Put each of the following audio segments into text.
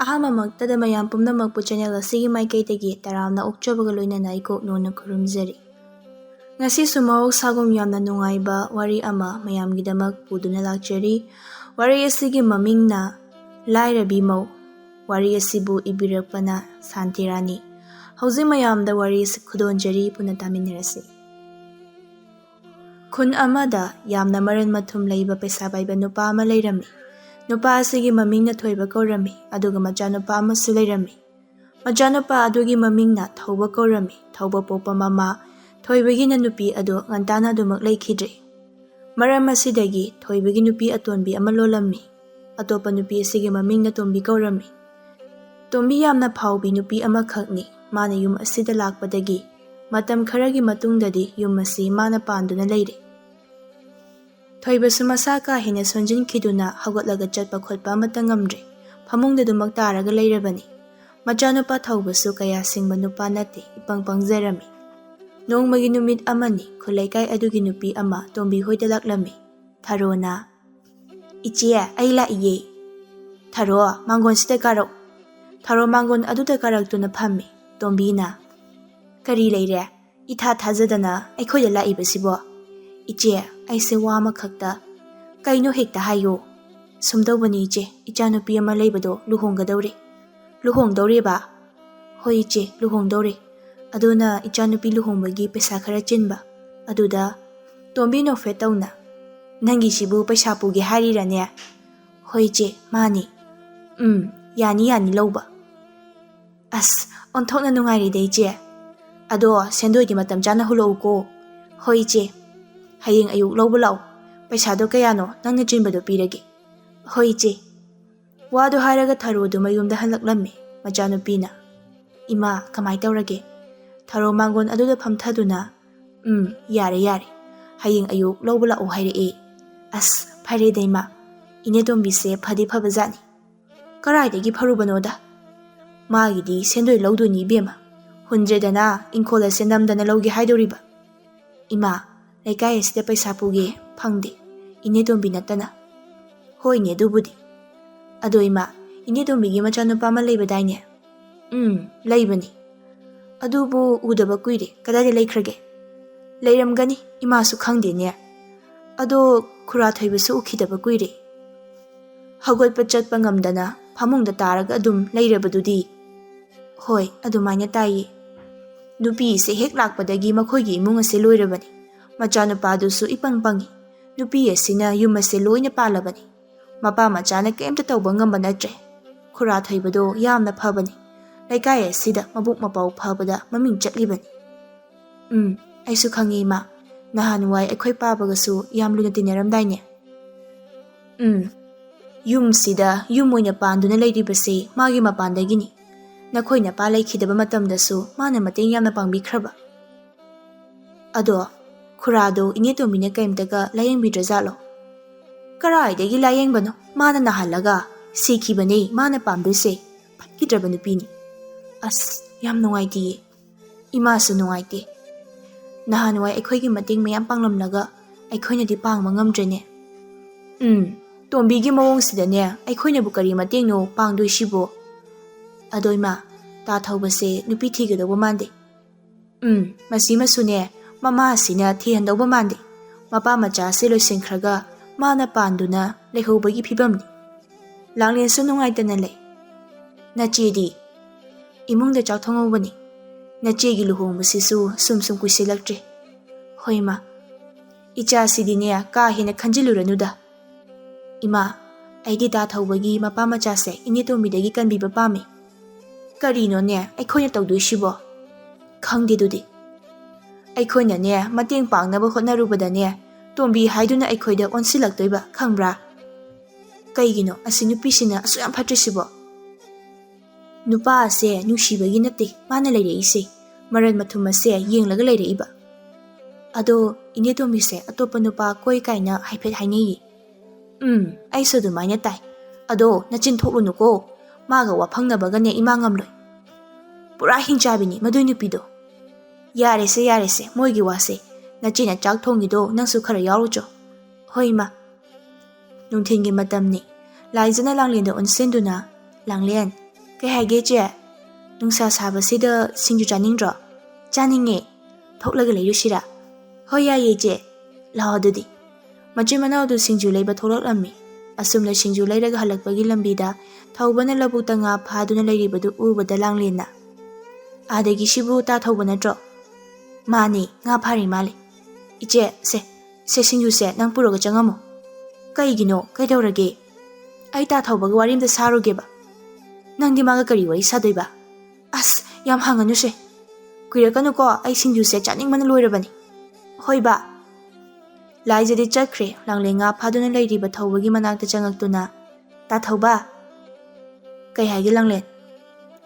ꯑꯍꯥꯟꯕꯃꯛꯇꯗ ꯃꯌꯥꯝ ꯄꯨꯝꯅꯃꯛꯄꯨ ꯆꯦꯅꯦꯜ ꯑꯁꯤꯒꯤ ꯃꯥꯏꯀꯩꯗꯒꯤ ꯇꯔꯥꯝꯅ ꯑꯣꯛꯆꯕꯒ ꯂꯣꯏꯅꯅ ꯏꯀꯣꯛꯅꯣꯟꯅ ꯈꯨꯔꯨꯝꯖꯔꯤ꯫ ꯉꯁꯤꯁꯨ ꯃꯍꯧꯁꯥꯒꯨꯝ ꯌꯥꯝꯅ ꯅꯨꯡꯉꯥꯏꯕ ꯋꯥꯔꯤ ꯑꯃ ꯃꯌꯥꯝꯒꯤꯗꯃꯛ ꯄꯨꯗꯨꯅ ꯂꯥꯛꯆꯔꯤ꯫ ꯋꯥꯔꯤ ꯑꯁꯤꯒꯤ ꯃꯃꯤꯡꯅ ꯂꯥꯏꯔꯕꯤ ꯃꯧ꯫ ꯋꯥꯔꯤ ꯑꯁꯤꯕꯨ ꯏꯕꯤꯔꯛꯄꯅ ꯁꯥꯟꯇꯤꯔꯥꯅꯤ꯫ ꯍꯧꯖꯤꯛ ꯃꯌꯥꯝꯗ ꯋꯥꯔꯤ ꯑꯁꯤ ꯈꯨꯗꯣꯟꯖꯔꯤ, ꯄꯨꯟꯅ ꯇꯥꯃꯤꯟꯅꯔꯁꯤ꯫ ꯈꯨꯟ ꯑꯃꯗ ꯌꯥꯝꯅ ꯃꯔꯟ ꯃꯊꯨꯝ ꯂꯩꯕ ꯄꯩꯁꯥ ꯄꯥꯏꯕ ꯅꯨꯄꯥ ꯑꯃ ꯂꯩꯔꯝꯃꯤ꯫ ꯅꯨꯄꯥ ꯑꯁꯤꯒꯤ ꯃꯃꯤꯡꯅ ꯊꯣꯏꯕ ꯀꯧꯔꯝꯃꯤ, ꯑꯗꯨꯒ ꯃꯆꯥꯅꯨꯄꯥ ꯑꯃꯁꯨ ꯂꯩꯔꯝꯃꯤ꯫ ꯃꯆꯥꯅꯨꯄꯥ ꯑꯗꯨꯒꯤ ꯃꯃꯤꯡꯅ ꯊꯧꯕ ꯀꯧꯔꯝꯃꯤ꯫ ꯊꯧꯕ ꯄꯣꯛꯄ ꯃꯃꯥ ꯊꯣꯏꯕꯒꯤꯅ ꯅꯨꯄꯤ ꯑꯗꯨ ꯉꯟꯇꯥꯅ ꯑꯗꯨꯃꯛ ꯂꯩꯈꯤꯗ꯭ꯔꯦ꯫ ꯃꯔꯝ ꯑꯁꯤꯗꯒꯤ ꯊꯣꯏꯕꯒꯤ ꯅꯨꯄꯤ ꯑꯇꯣꯟꯕꯤ ꯑꯃ ꯂꯣꯜꯂꯝꯃꯤ꯫ ꯑꯇꯣꯞꯄ ꯅꯨꯄꯤ ꯑꯁꯤꯒꯤ ꯃꯃꯤꯡꯅ ꯇꯣꯝꯕꯤ ꯀꯧꯔꯝꯃꯤ꯫ ꯇꯣꯝꯕꯤ ꯌꯥꯝꯅ ꯐꯥꯎꯕꯤ ꯅꯨꯄꯤ ꯑꯃꯈꯛꯅꯤ꯫ ꯃꯥꯅ ꯌꯨꯝ ꯑꯁꯤꯗ ꯂꯥꯛꯄꯗꯒꯤ ꯃꯇꯝ ꯈꯔꯒꯤ ꯃꯇꯨꯡꯗꯗꯤ ꯌꯨꯝ ꯑꯁꯤ ꯃꯥꯅ ꯄꯥꯟꯗꯨꯅ ꯂꯩꯔꯦ꯫ ꯊꯣꯏꯕꯁꯨ ꯃꯁꯥ ꯀꯥ ꯍꯦꯟꯅ ꯁꯣꯟꯖꯤꯟꯈꯤꯗꯨꯅ ꯍꯧꯒꯠꯂꯒ ꯆꯠꯄ ꯈꯣꯠꯄ ꯑꯃꯠꯇ ꯉꯝꯗ꯭ꯔꯦ꯫ ꯐꯃꯨꯡꯗ ꯑꯗꯨꯃꯛ ꯇꯥꯔꯒ ꯂꯩꯔꯕꯅꯤ꯫ ꯃꯆꯥꯅꯨꯄꯥ ꯊꯧꯕꯁꯨ ꯀꯌꯥ ꯁꯤꯡꯕ ꯅꯨꯄꯥ ꯅꯠꯇꯦ, ꯏꯄꯪ ꯄꯪꯖꯔꯝꯃꯤ꯫ ꯅꯣꯡꯃꯒꯤ ꯅꯨꯃꯤꯠ ꯑꯃꯅꯤ, ꯈꯨꯜꯂꯩꯀꯥꯏ ꯑꯗꯨꯒꯤ ꯅꯨꯄꯤ ꯑꯃ ꯇꯣꯝꯕꯤ ꯍꯣꯏꯗ ꯂꯥꯛꯂꯝꯃꯤ꯫ ꯊꯔꯣꯅ, "ꯏꯆꯦ, ꯑꯩ ꯂꯥꯛꯏꯌꯦ꯫ ꯊꯔꯣ, ꯃꯥꯡꯒꯣꯟꯁꯤꯗ ꯀꯥꯔꯛꯎ꯫" ꯊꯔꯣ ꯃꯥꯡꯒꯣꯟ ꯑꯗꯨꯗ ꯀꯥꯔꯛꯇꯨꯅ ꯐꯝꯃꯤ꯫ ꯇꯣꯝꯕꯤꯅ, "ꯀꯔꯤ ꯂꯩꯔꯦ? ꯏꯊꯥ ꯊꯥꯖꯗꯅ ꯑꯩꯈꯣꯏꯗ ꯂꯥꯛꯏꯕꯁꯤꯕꯣ?" "ꯏꯆꯦ, ꯑꯩꯁꯦ ꯋꯥ ꯑꯃꯈꯛꯇ..." "ꯀꯩꯅꯣ ꯍꯦꯛꯇ ꯍꯥꯏꯌꯣ." "ꯁꯨꯝꯗꯧꯕꯅꯤ ꯏꯆꯦ, ꯏꯆꯥꯅꯨꯄꯤ ꯑꯃ ꯂꯩꯕꯗꯣ ꯂꯨꯍꯣꯡꯒꯗꯧꯔꯦ." "ꯂꯨꯍꯣꯡꯗꯧꯔꯦꯕ?" "ꯍꯣꯏ ꯏꯆꯦ, ꯂꯨꯍꯣꯡꯗꯧꯔꯦ꯫ ꯑꯗꯨꯅ ꯏꯆꯥꯅꯨꯄꯤ ꯂꯨꯍꯣꯡꯕꯒꯤ ꯄꯩꯁా ꯈꯔ ꯆꯤꯟꯕ ꯑꯗꯨꯗ..." ꯇꯣꯝꯕꯤ ꯅꯣꯛꯐꯦꯠ ꯇꯧꯅ, "ꯅꯪꯒꯤꯁꯤꯕꯨ ꯄꯩꯁꯥ ꯄꯨꯒꯦ ꯍꯥꯏꯔꯤꯔꯅꯦ?" "ꯍꯣꯏ ꯏꯆꯦ, ꯃꯥꯅꯤ." "ꯌꯥꯅꯤ ꯌꯥꯅꯤ ꯂꯧꯕ." "ꯑꯁ, ꯑꯣꯟꯊꯣꯛꯅ ꯅꯨꯡꯉꯥꯏꯔꯦꯗ ꯏꯆꯦ꯫ ꯑꯗꯣ ꯁꯦꯟꯗꯣꯏꯗꯤ ꯃꯇꯝ ꯆꯥꯅ ꯍꯨꯜꯂꯛꯎꯀꯣ." "ꯍꯣꯏ ꯏꯆꯦ." "ꯍꯌꯦꯡ ꯑꯌꯨꯛ ꯂꯧꯕ ꯂꯥꯛꯑꯣ꯫ ꯄꯩꯁꯥꯗꯣ ꯀꯌꯥꯅꯣ ꯅꯪꯅ ꯆꯤꯟꯕꯗꯣ ꯄꯤꯔꯒꯦ." "ꯍꯣꯏ ꯏꯆꯦ." ꯋꯥꯗꯨ ꯍꯥꯏꯔꯒ ꯊꯔꯣꯗꯨ ꯃꯌꯨꯝꯗ ꯍꯜꯂꯛꯂꯝꯃꯤ꯫ ꯃꯆꯥꯅꯨꯄꯤꯅ, "ꯏꯃꯥ, ꯀꯃꯥꯏ ꯇꯧꯔꯒꯦ?" ꯊꯔꯣ ꯃꯥꯡꯒꯣꯟ ꯑꯗꯨꯗ ꯐꯝꯊꯗꯨꯅ, "ꯌꯥꯔꯦ ꯌꯥꯔꯦ, ꯍꯌꯦꯡ ꯑꯌꯨꯛ ꯂꯧꯕ ꯂꯥꯛꯑꯣ ꯍꯥꯏꯔꯛꯑꯦ." "ꯑꯁ, ꯐꯔꯦꯗ ꯏꯃꯥ, ꯏꯅꯦ ꯇꯣꯝꯕꯤꯁꯦ ꯐꯗꯤ ꯐꯕꯖꯥꯠꯅꯤ." "ꯀꯔꯥꯏꯗꯒꯤ ꯐꯔꯨꯕꯅꯣꯗ, ꯃꯥꯒꯤꯗꯤ ꯁꯦꯟꯗꯣꯏ ꯂꯧꯗꯣꯏꯅꯤ ꯏꯕꯦꯝꯃ, ꯍꯨꯟꯗ꯭ꯔꯦꯗꯅ ꯏꯪꯈꯣꯜ ꯑꯁꯦ ꯅꯝꯗꯅ ꯂꯧꯒꯦ ꯍꯥꯏꯗꯣꯔꯤꯕ." "ꯏꯃꯥ, ꯂꯩꯀꯥꯏ ꯑꯁꯤꯗ ꯄꯩꯁꯥ ꯄꯨꯒꯦ ꯐꯪꯗꯦ, ꯏꯅꯦ ꯇꯣꯝꯕꯤ ꯅꯠꯇꯅ." "ꯍꯣꯏꯅꯦ ꯑꯗꯨꯕꯨꯗꯤ. ꯑꯗꯣ ꯏꯃꯥ, ꯏꯅꯦ ꯇꯣꯝꯕꯤꯒꯤ ꯃꯆꯥꯅꯨꯄꯥ ꯑꯃ ꯂꯩꯕꯗꯥꯏꯅꯦ?" "ꯂꯩꯕꯅꯤ." "ꯑꯗꯨꯕꯨ ꯎꯗꯕ ꯀꯨꯏꯔꯦ, ꯀꯗꯥꯏꯗ ꯂꯩꯈ꯭ꯔꯒꯦ?" "ꯂꯩꯔꯝꯒꯅꯤ, ꯏꯃꯥꯁꯨ ꯈꯪꯗꯦꯅꯦ. ꯑꯗꯣ ꯈꯨꯔꯥ ꯊꯣꯏꯕꯁꯨ ꯎꯈꯤꯗꯕ ꯀꯨꯏꯔꯦ. ꯍꯧꯒꯠꯄ ꯆꯠꯄ ꯉꯝꯗꯅ ꯐꯃꯨꯡꯗ ꯇꯥꯔꯒ ꯑꯗꯨꯝ ꯂꯩꯔꯕꯗꯨꯗꯤ." "ꯍꯣꯏ, ꯑꯗꯨꯃꯥꯏꯅ ꯇꯥꯏꯌꯦ. ꯅꯨꯄꯤꯁꯦ ꯍꯦꯛ ꯂꯥꯛꯄꯗꯒꯤ ꯃꯈꯣꯏꯒꯤ ꯏꯃꯨꯡ ꯑꯁꯦ ꯂꯣꯏꯔꯕꯅꯤ. ꯃꯆꯥꯅꯨꯄꯥꯗꯨꯁꯨ ꯏꯄꯪ ꯄꯪꯉꯤ. ꯅꯨꯄꯤ ꯑꯁꯤꯅ ꯌꯨꯝ ꯑꯁꯦ ꯂꯣꯏꯅ ꯄꯥꯜꯂꯕꯅꯤ. ꯃꯄꯥ ꯃꯆꯥꯅ ꯀꯩꯝꯇ ꯇꯧꯕ ꯉꯝꯕ ꯅꯠꯇ꯭ꯔꯦ. ꯈꯨꯔꯥ ꯊꯣꯏꯕꯗꯣ ꯌꯥꯝꯅ ꯐꯕꯅꯤ. ꯂꯩꯀꯥꯏ ꯑꯁꯤꯗ ꯃꯕꯨꯛ ꯃꯄꯥꯎ ꯐꯕꯗ ꯃꯃꯤꯡ ꯆꯠꯂꯤꯕꯅꯤ." "ꯑꯩꯁꯨ ꯈꯪꯉꯤ ꯏꯃꯥ. ꯅꯍꯥꯟꯋꯥꯏ ꯑꯩꯈꯣꯏ ꯄꯥꯕꯒꯁꯨ ꯌꯥꯝ ꯂꯨꯅ ꯇꯤꯟꯅꯔꯝꯗꯥꯏꯅꯦ." "ꯌꯨꯝꯁꯤꯗ ꯌꯨꯝ ꯑꯣꯏꯅ ꯄꯥꯟꯗꯨꯅ ꯂꯩꯔꯤꯕꯁꯦ ꯃꯥꯒꯤ ꯃꯄꯥꯟꯗꯒꯤꯅꯤ. ꯅꯈꯣꯏ ꯅꯄꯥ ꯂꯩꯈꯤꯗꯕ ꯃꯇꯝꯗꯁꯨ ꯃꯥꯅ ꯃꯇꯦꯡ ꯌꯥꯝꯅ ꯄꯥꯡꯕꯤꯈ꯭ꯔꯕ." "ꯑꯗꯣ ꯈꯨꯔꯥꯗꯣ ꯏꯅꯦ ꯇꯣꯝꯕꯤꯅ ꯀꯩꯝꯇꯒ ꯂꯥꯌꯦꯡꯕꯤꯗ꯭ꯔꯖꯥꯠꯂꯣ?" "ꯀꯔꯥꯏꯗꯒꯤ ꯂꯥꯌꯦꯡꯕꯅꯣ, ꯃꯥꯅ ꯅꯥꯍꯜꯂꯒ ꯁꯤꯈꯤꯕꯅꯦ ꯃꯥꯅ ꯄꯥꯝꯗꯣꯏꯁꯦ. ꯐꯠꯈꯤꯗ꯭ꯔꯕ ꯅꯨꯄꯤꯅꯤ." "ꯑꯁ, ꯌꯥꯝ ꯅꯨꯡꯉꯥꯏꯇꯤꯌꯦ." "ꯏꯃꯥꯁꯨ ꯅꯨꯡꯉꯥꯏꯇꯦ. ꯅꯍꯥꯟꯋꯥꯏ ꯑꯩꯈꯣꯏꯒꯤ ꯃꯇꯦꯡ ꯃꯌꯥꯝ ꯄꯥꯡꯂꯝꯂꯒ ꯑꯩꯈꯣꯏꯅꯗꯤ ꯄꯥꯡꯕ ꯉꯝꯗ꯭ꯔꯦꯅꯦ." "ꯇꯣꯝꯕꯤꯒꯤ ꯃꯑꯣꯡꯁꯤꯗꯅꯦ ꯑꯩꯈꯣꯏꯅꯕꯨ ꯀꯔꯤ ꯃꯇꯦꯡꯅꯣ ꯄꯥꯡꯗꯣꯏꯁꯤꯕꯣ." "ꯑꯗꯣ ꯏꯃꯥ, ꯇꯥ ꯊꯧꯕꯁꯦ ꯅꯨꯄꯤ ꯊꯤꯒꯗꯧꯕ ꯃꯥꯟꯗꯦ." "ꯃꯁꯤꯃꯁꯨꯅꯦ ꯃꯃꯥꯁꯤꯅ ꯊꯤꯍꯟꯗꯧꯕ ꯃꯥꯟꯗꯦ. ꯃꯄꯥ ꯃꯆꯥꯁꯦ ꯂꯣꯏꯁꯤꯟꯈ꯭ꯔꯒ ꯃꯥꯅ ꯄꯥꯟꯗꯨꯅ ꯂꯩꯍꯧꯕꯒꯤ ꯐꯤꯕꯝꯅꯤ. ꯂꯥꯡꯂꯦꯟꯁꯨ ꯅꯨꯡꯉꯥꯏꯇꯅ ꯂꯩ." "ꯅꯆꯦꯗꯤ?" "ꯏꯃꯨꯡꯗ ꯆꯥꯛ ꯊꯣꯡꯍꯧꯕꯅꯤ. ꯅꯆꯦꯒꯤ ꯂꯨꯍꯣꯡꯕꯁꯤꯁꯨ ꯁꯨꯝ ꯀꯨꯏꯁꯤꯜꯂꯛꯇ꯭ꯔꯦ." "ꯍꯣꯏ ꯏꯃꯥ." "ꯏꯆꯥꯁꯤꯗꯤꯅꯦ ꯀꯥ ꯍꯦꯟꯅ ꯈꯟꯖꯤꯜꯂꯨꯔꯅꯨꯗ." "ꯏꯃꯥ, ꯑꯩꯗꯤ ꯇꯥ ꯊꯧꯕꯒꯤ ꯃꯄꯥ ꯃꯆꯥꯁꯦ ꯏꯅꯦ ꯇꯣꯝꯕꯤꯗꯒꯤ ꯀꯟꯕꯤꯕ ꯄꯥꯝꯃꯤ." "ꯀꯔꯤꯅꯣꯅꯦ ꯑꯩꯈꯣꯏꯅ ꯇꯧꯗꯣꯏꯁꯤꯕꯣ?" "ꯈꯪꯗꯦꯗꯨꯗꯤ. ꯑꯩꯈꯣꯏꯅꯅꯦ ꯃꯇꯦꯡ ꯄꯥꯡꯅꯕ ꯍꯣꯠꯅꯔꯨꯕꯗꯅꯦ ꯇꯣꯝꯕꯤ ꯍꯥꯏꯗꯨꯅ ꯑꯩꯈꯣꯏꯗ ꯑꯣꯟꯁꯤꯜꯂꯛꯇꯣꯏꯕ, ꯈꯪꯕ꯭ꯔꯥ?" "ꯀꯩꯒꯤꯅꯣ ꯑꯁꯤ ꯅꯨꯄꯤꯁꯤꯅ ꯑꯁꯨꯛ ꯌꯥꯝ ꯐꯠꯇ꯭ꯔꯤꯁꯤꯕꯣ?" "ꯅꯨꯄꯥ ꯑꯁꯦ ꯅꯨꯡꯁꯤꯕꯒꯤ ꯅꯠꯇꯦ ꯃꯥꯅ ꯂꯩꯔꯛꯏꯁꯦ, ꯃꯔꯟ ꯃꯊꯨꯝ ꯑꯁꯦ ꯌꯦꯡꯂꯒ ꯂꯩꯔꯛꯏꯕ." "ꯑꯗꯣ ꯏꯅꯦ ꯇꯣꯝꯕꯤꯁꯦ ꯑꯇꯣꯞꯄ ꯅꯨꯄꯥ ꯀꯣꯏ ꯀꯥꯏꯅ ꯍꯥꯏꯐꯦꯠ ꯍꯥꯏꯅꯩꯌꯦ." "ꯑꯩꯁꯨ ꯑꯗꯨꯃꯥꯏꯅ ꯇꯥꯏ. ꯑꯗꯣ ꯅꯆꯤꯟ ꯊꯣꯛꯂꯨꯅꯨꯀꯣ, ꯃꯥꯒ ꯋꯥꯐꯪꯅꯕꯒꯅꯦ ꯏꯃꯥ ꯉꯝꯂꯣꯏ. ꯄꯨꯔꯥ ꯍꯤꯡꯆꯥꯕꯤꯅꯤ ꯃꯗꯨꯏ ꯅꯨꯄꯤꯗꯣ." "ꯌꯥꯔꯦꯁꯦ ꯌꯥꯔꯦꯁꯦ ꯃꯣꯏꯒꯤ ꯋꯥꯁꯦ. ꯅꯆꯦꯅ ꯆꯥꯛ ꯊꯣꯡꯉꯤꯗꯣ ꯅꯪꯁꯨ ꯈꯔ ꯌꯥꯎꯔꯨꯆꯣ." "ꯍꯣꯏ ꯏꯃꯥ." ꯅꯨꯡꯊꯤꯟꯒꯤ ꯃꯇꯝꯅꯤ. ꯂꯥꯏꯖꯅ ꯂꯥꯡꯂꯦꯟꯗ ꯑꯣꯟꯁꯤꯟꯗꯨꯅ, "ꯂꯥꯡꯂꯦꯟ, Kay hage che, nungsa sabasida singju chaningdro. Chaninge, thoklaga leirusira. Hoi ya ye che, lao adudi. Machin manaudu singju leiba tholaklammi. Asumna singju leiraga halakpagi lambida thaubana labukta nga phaduna leiribadu ubada langlena. Adagi shibu ta thauba natro. Mani nga phari mali. Iche se singju se nang puroga changamo. Kaigino kaidaurage. Ai ta thaubaga warimda sarugeba. Nangdi maga kari wari sadoiba. As yam hanganu se. Kuirakanu ko ai singju se chaningmana loirabani. Hoi ba. Laijadi chakre langle nga phaduna leiriba thaubagi manakta changaktuna. Ta thauba. Kai hage langlen.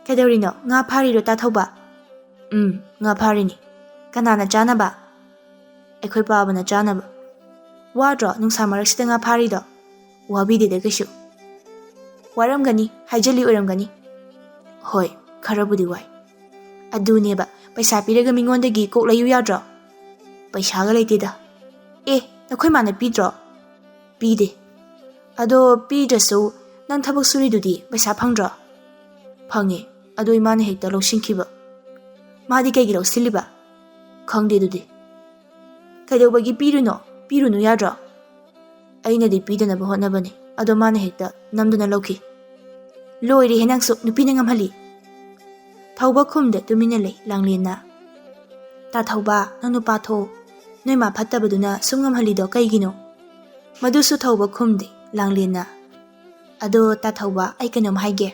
Kaidaurino nga phariro ta thauba. Nga pharini. Kanana chanaba. Ekhoi paabana chanaba. Wadro nungsa maraksida nga pharido. Wabidide kashu. Waramgani haijali oramgani. Hoi, kharabudi wai. Aduneba paisa piraga mingondagi koklayu yadro. Paisaga leitida. Nakhoi mana pidro. Pide. Ado pidrasu nang thabak suridudi paisa phangdro. Phange. Ado imana hekta losingkiba. Madi kaigi losiliba. Khangde dudi. Kaidobagi pirunu yadro. Aina di pidana ba hotnabani. Ado mana hekta namduna loki. Loiri henangsu nupina ngamhali. Thauba khumde tumina lei langlena. Ta thauba nang nupa tho. Noi ma phattabaduna sumngamhali do kaigino. Madusu thauba khumde langlena. Ado ta thauba ai kanom haige.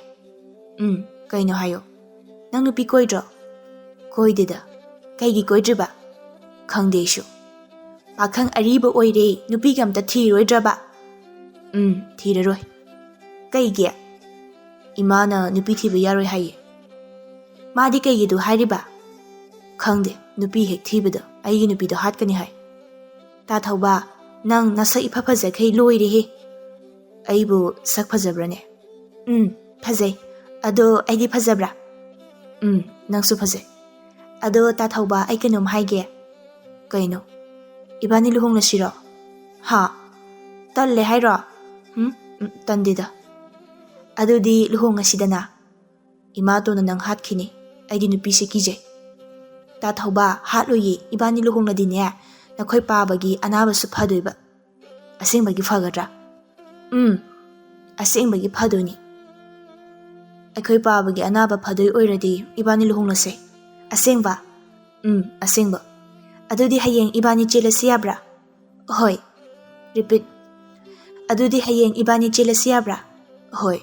Kaino hayo. Nang nupi koidro. Koidida. Kaigi koidriba. Khangde shu. Pakhang ariba oire nupi gamta thiroidraba. Thiraroi. Kaigi. Imana nupi thiba yaroi haye. Madi kaigi du hairiba. Khangde nupi hek thibada aigi nupi do hatkani hai. Ta thauba nang nasa ipa phaja khai loire he. Aibu sak phajabrane. Phajai. Ado aidi phajabra. Nang su phajai. Ado ta thauba ai kanom haige. Kaino. Ibani luhong nasiro. Ha. Talle hairo. Tandida. Ado di luhong asidana. Imato na nang hatkini. Aidi nupi se kijay. Ta thauba hatloye ibani luhong na dine. Nakhoi paabagi anaba su phadoiba. Asengbagi fagadra. Asengbagi phadoni. Akhoi paabagi anaba phadoi oiradi ibani luhong na se. Asengba. Asengba. Adudi hayeng ibani chela siyabra. Hoi. Repeat. Adudi hayeng ibani chela siyabra. Hoi.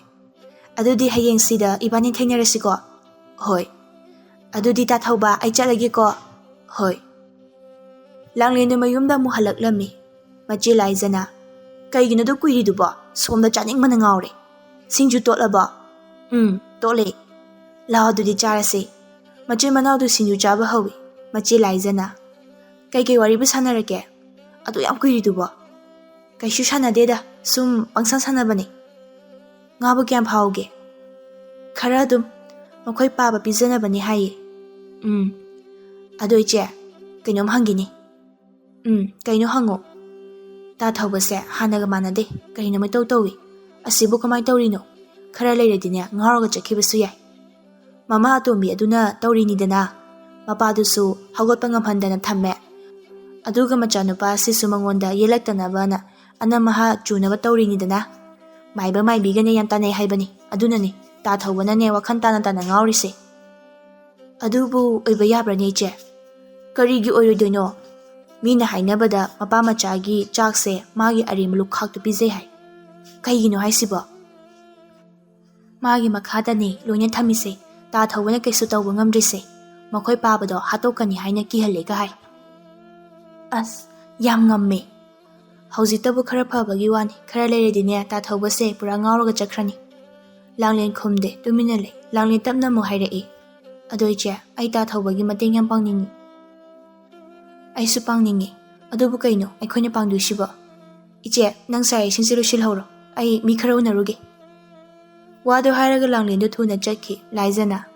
Adudi hayeng sida ibani thainarasiko. Hoi. Adudi ta thauba ai chalagi ko. Hoi. Langlenu mayumda mu halaklami. Machi laizana. Kaigino do kuiridubo. Somda chaningmana ngawre. Singju totlabo. Totle. Lao adudi charase. Machi manaudu singju chaba hawi. Machi laizana. Kai waribu sanarake. Adu yam kuiridubo. Kaishu sanadeda. Sum pangsan sanabani. Ngabu kyam phauge. Kharadum. Makhoi paaba pizanabani haye. Ado iche. Kainom hangini. Kaino hango. Ta thaubase hanaga manade. Kaino mai tawi. Asibu kamai tawrino. Khara leiradine ngaraga chakhibasu yai. Mama atombi aduna tawrinidana. Mapadusu hawgotpa ngamhandana thamme. Aduga machanupa sisu mangonda yelaktanabana anamaha chunaba tawrinidana. Maiba maibigane yam tanai haibani. Adunani ta thaubanane wakhan tana ngaurise. Adubu oiba yabrane che. Karigi oirodoino. Mina hainabada mapa machagi chakse magi arimlu khaktu pizai hai. Kaigino haisibo. Magi makhadani loina thamise. Ta thaubana kaisu tawba ngamdrise. Makhoi paabado hatokani haina kihalega hai. As yam ngamme. Haujitabu khara phabagi wani khara leiredine ta thaubase pura ngawraga chakhrani. Langlen khumde tuminale langlen tapna mu hairei. Adoiche ai ta thaubagi mateng yam pangningi. Aisu pangningi. Adubu kaino aikhoina pangdusibo. Iche nang sai sinsiru silhoro. Ai mi khara unaruge. Wado hairaga langlen do thuna chakhi laizana.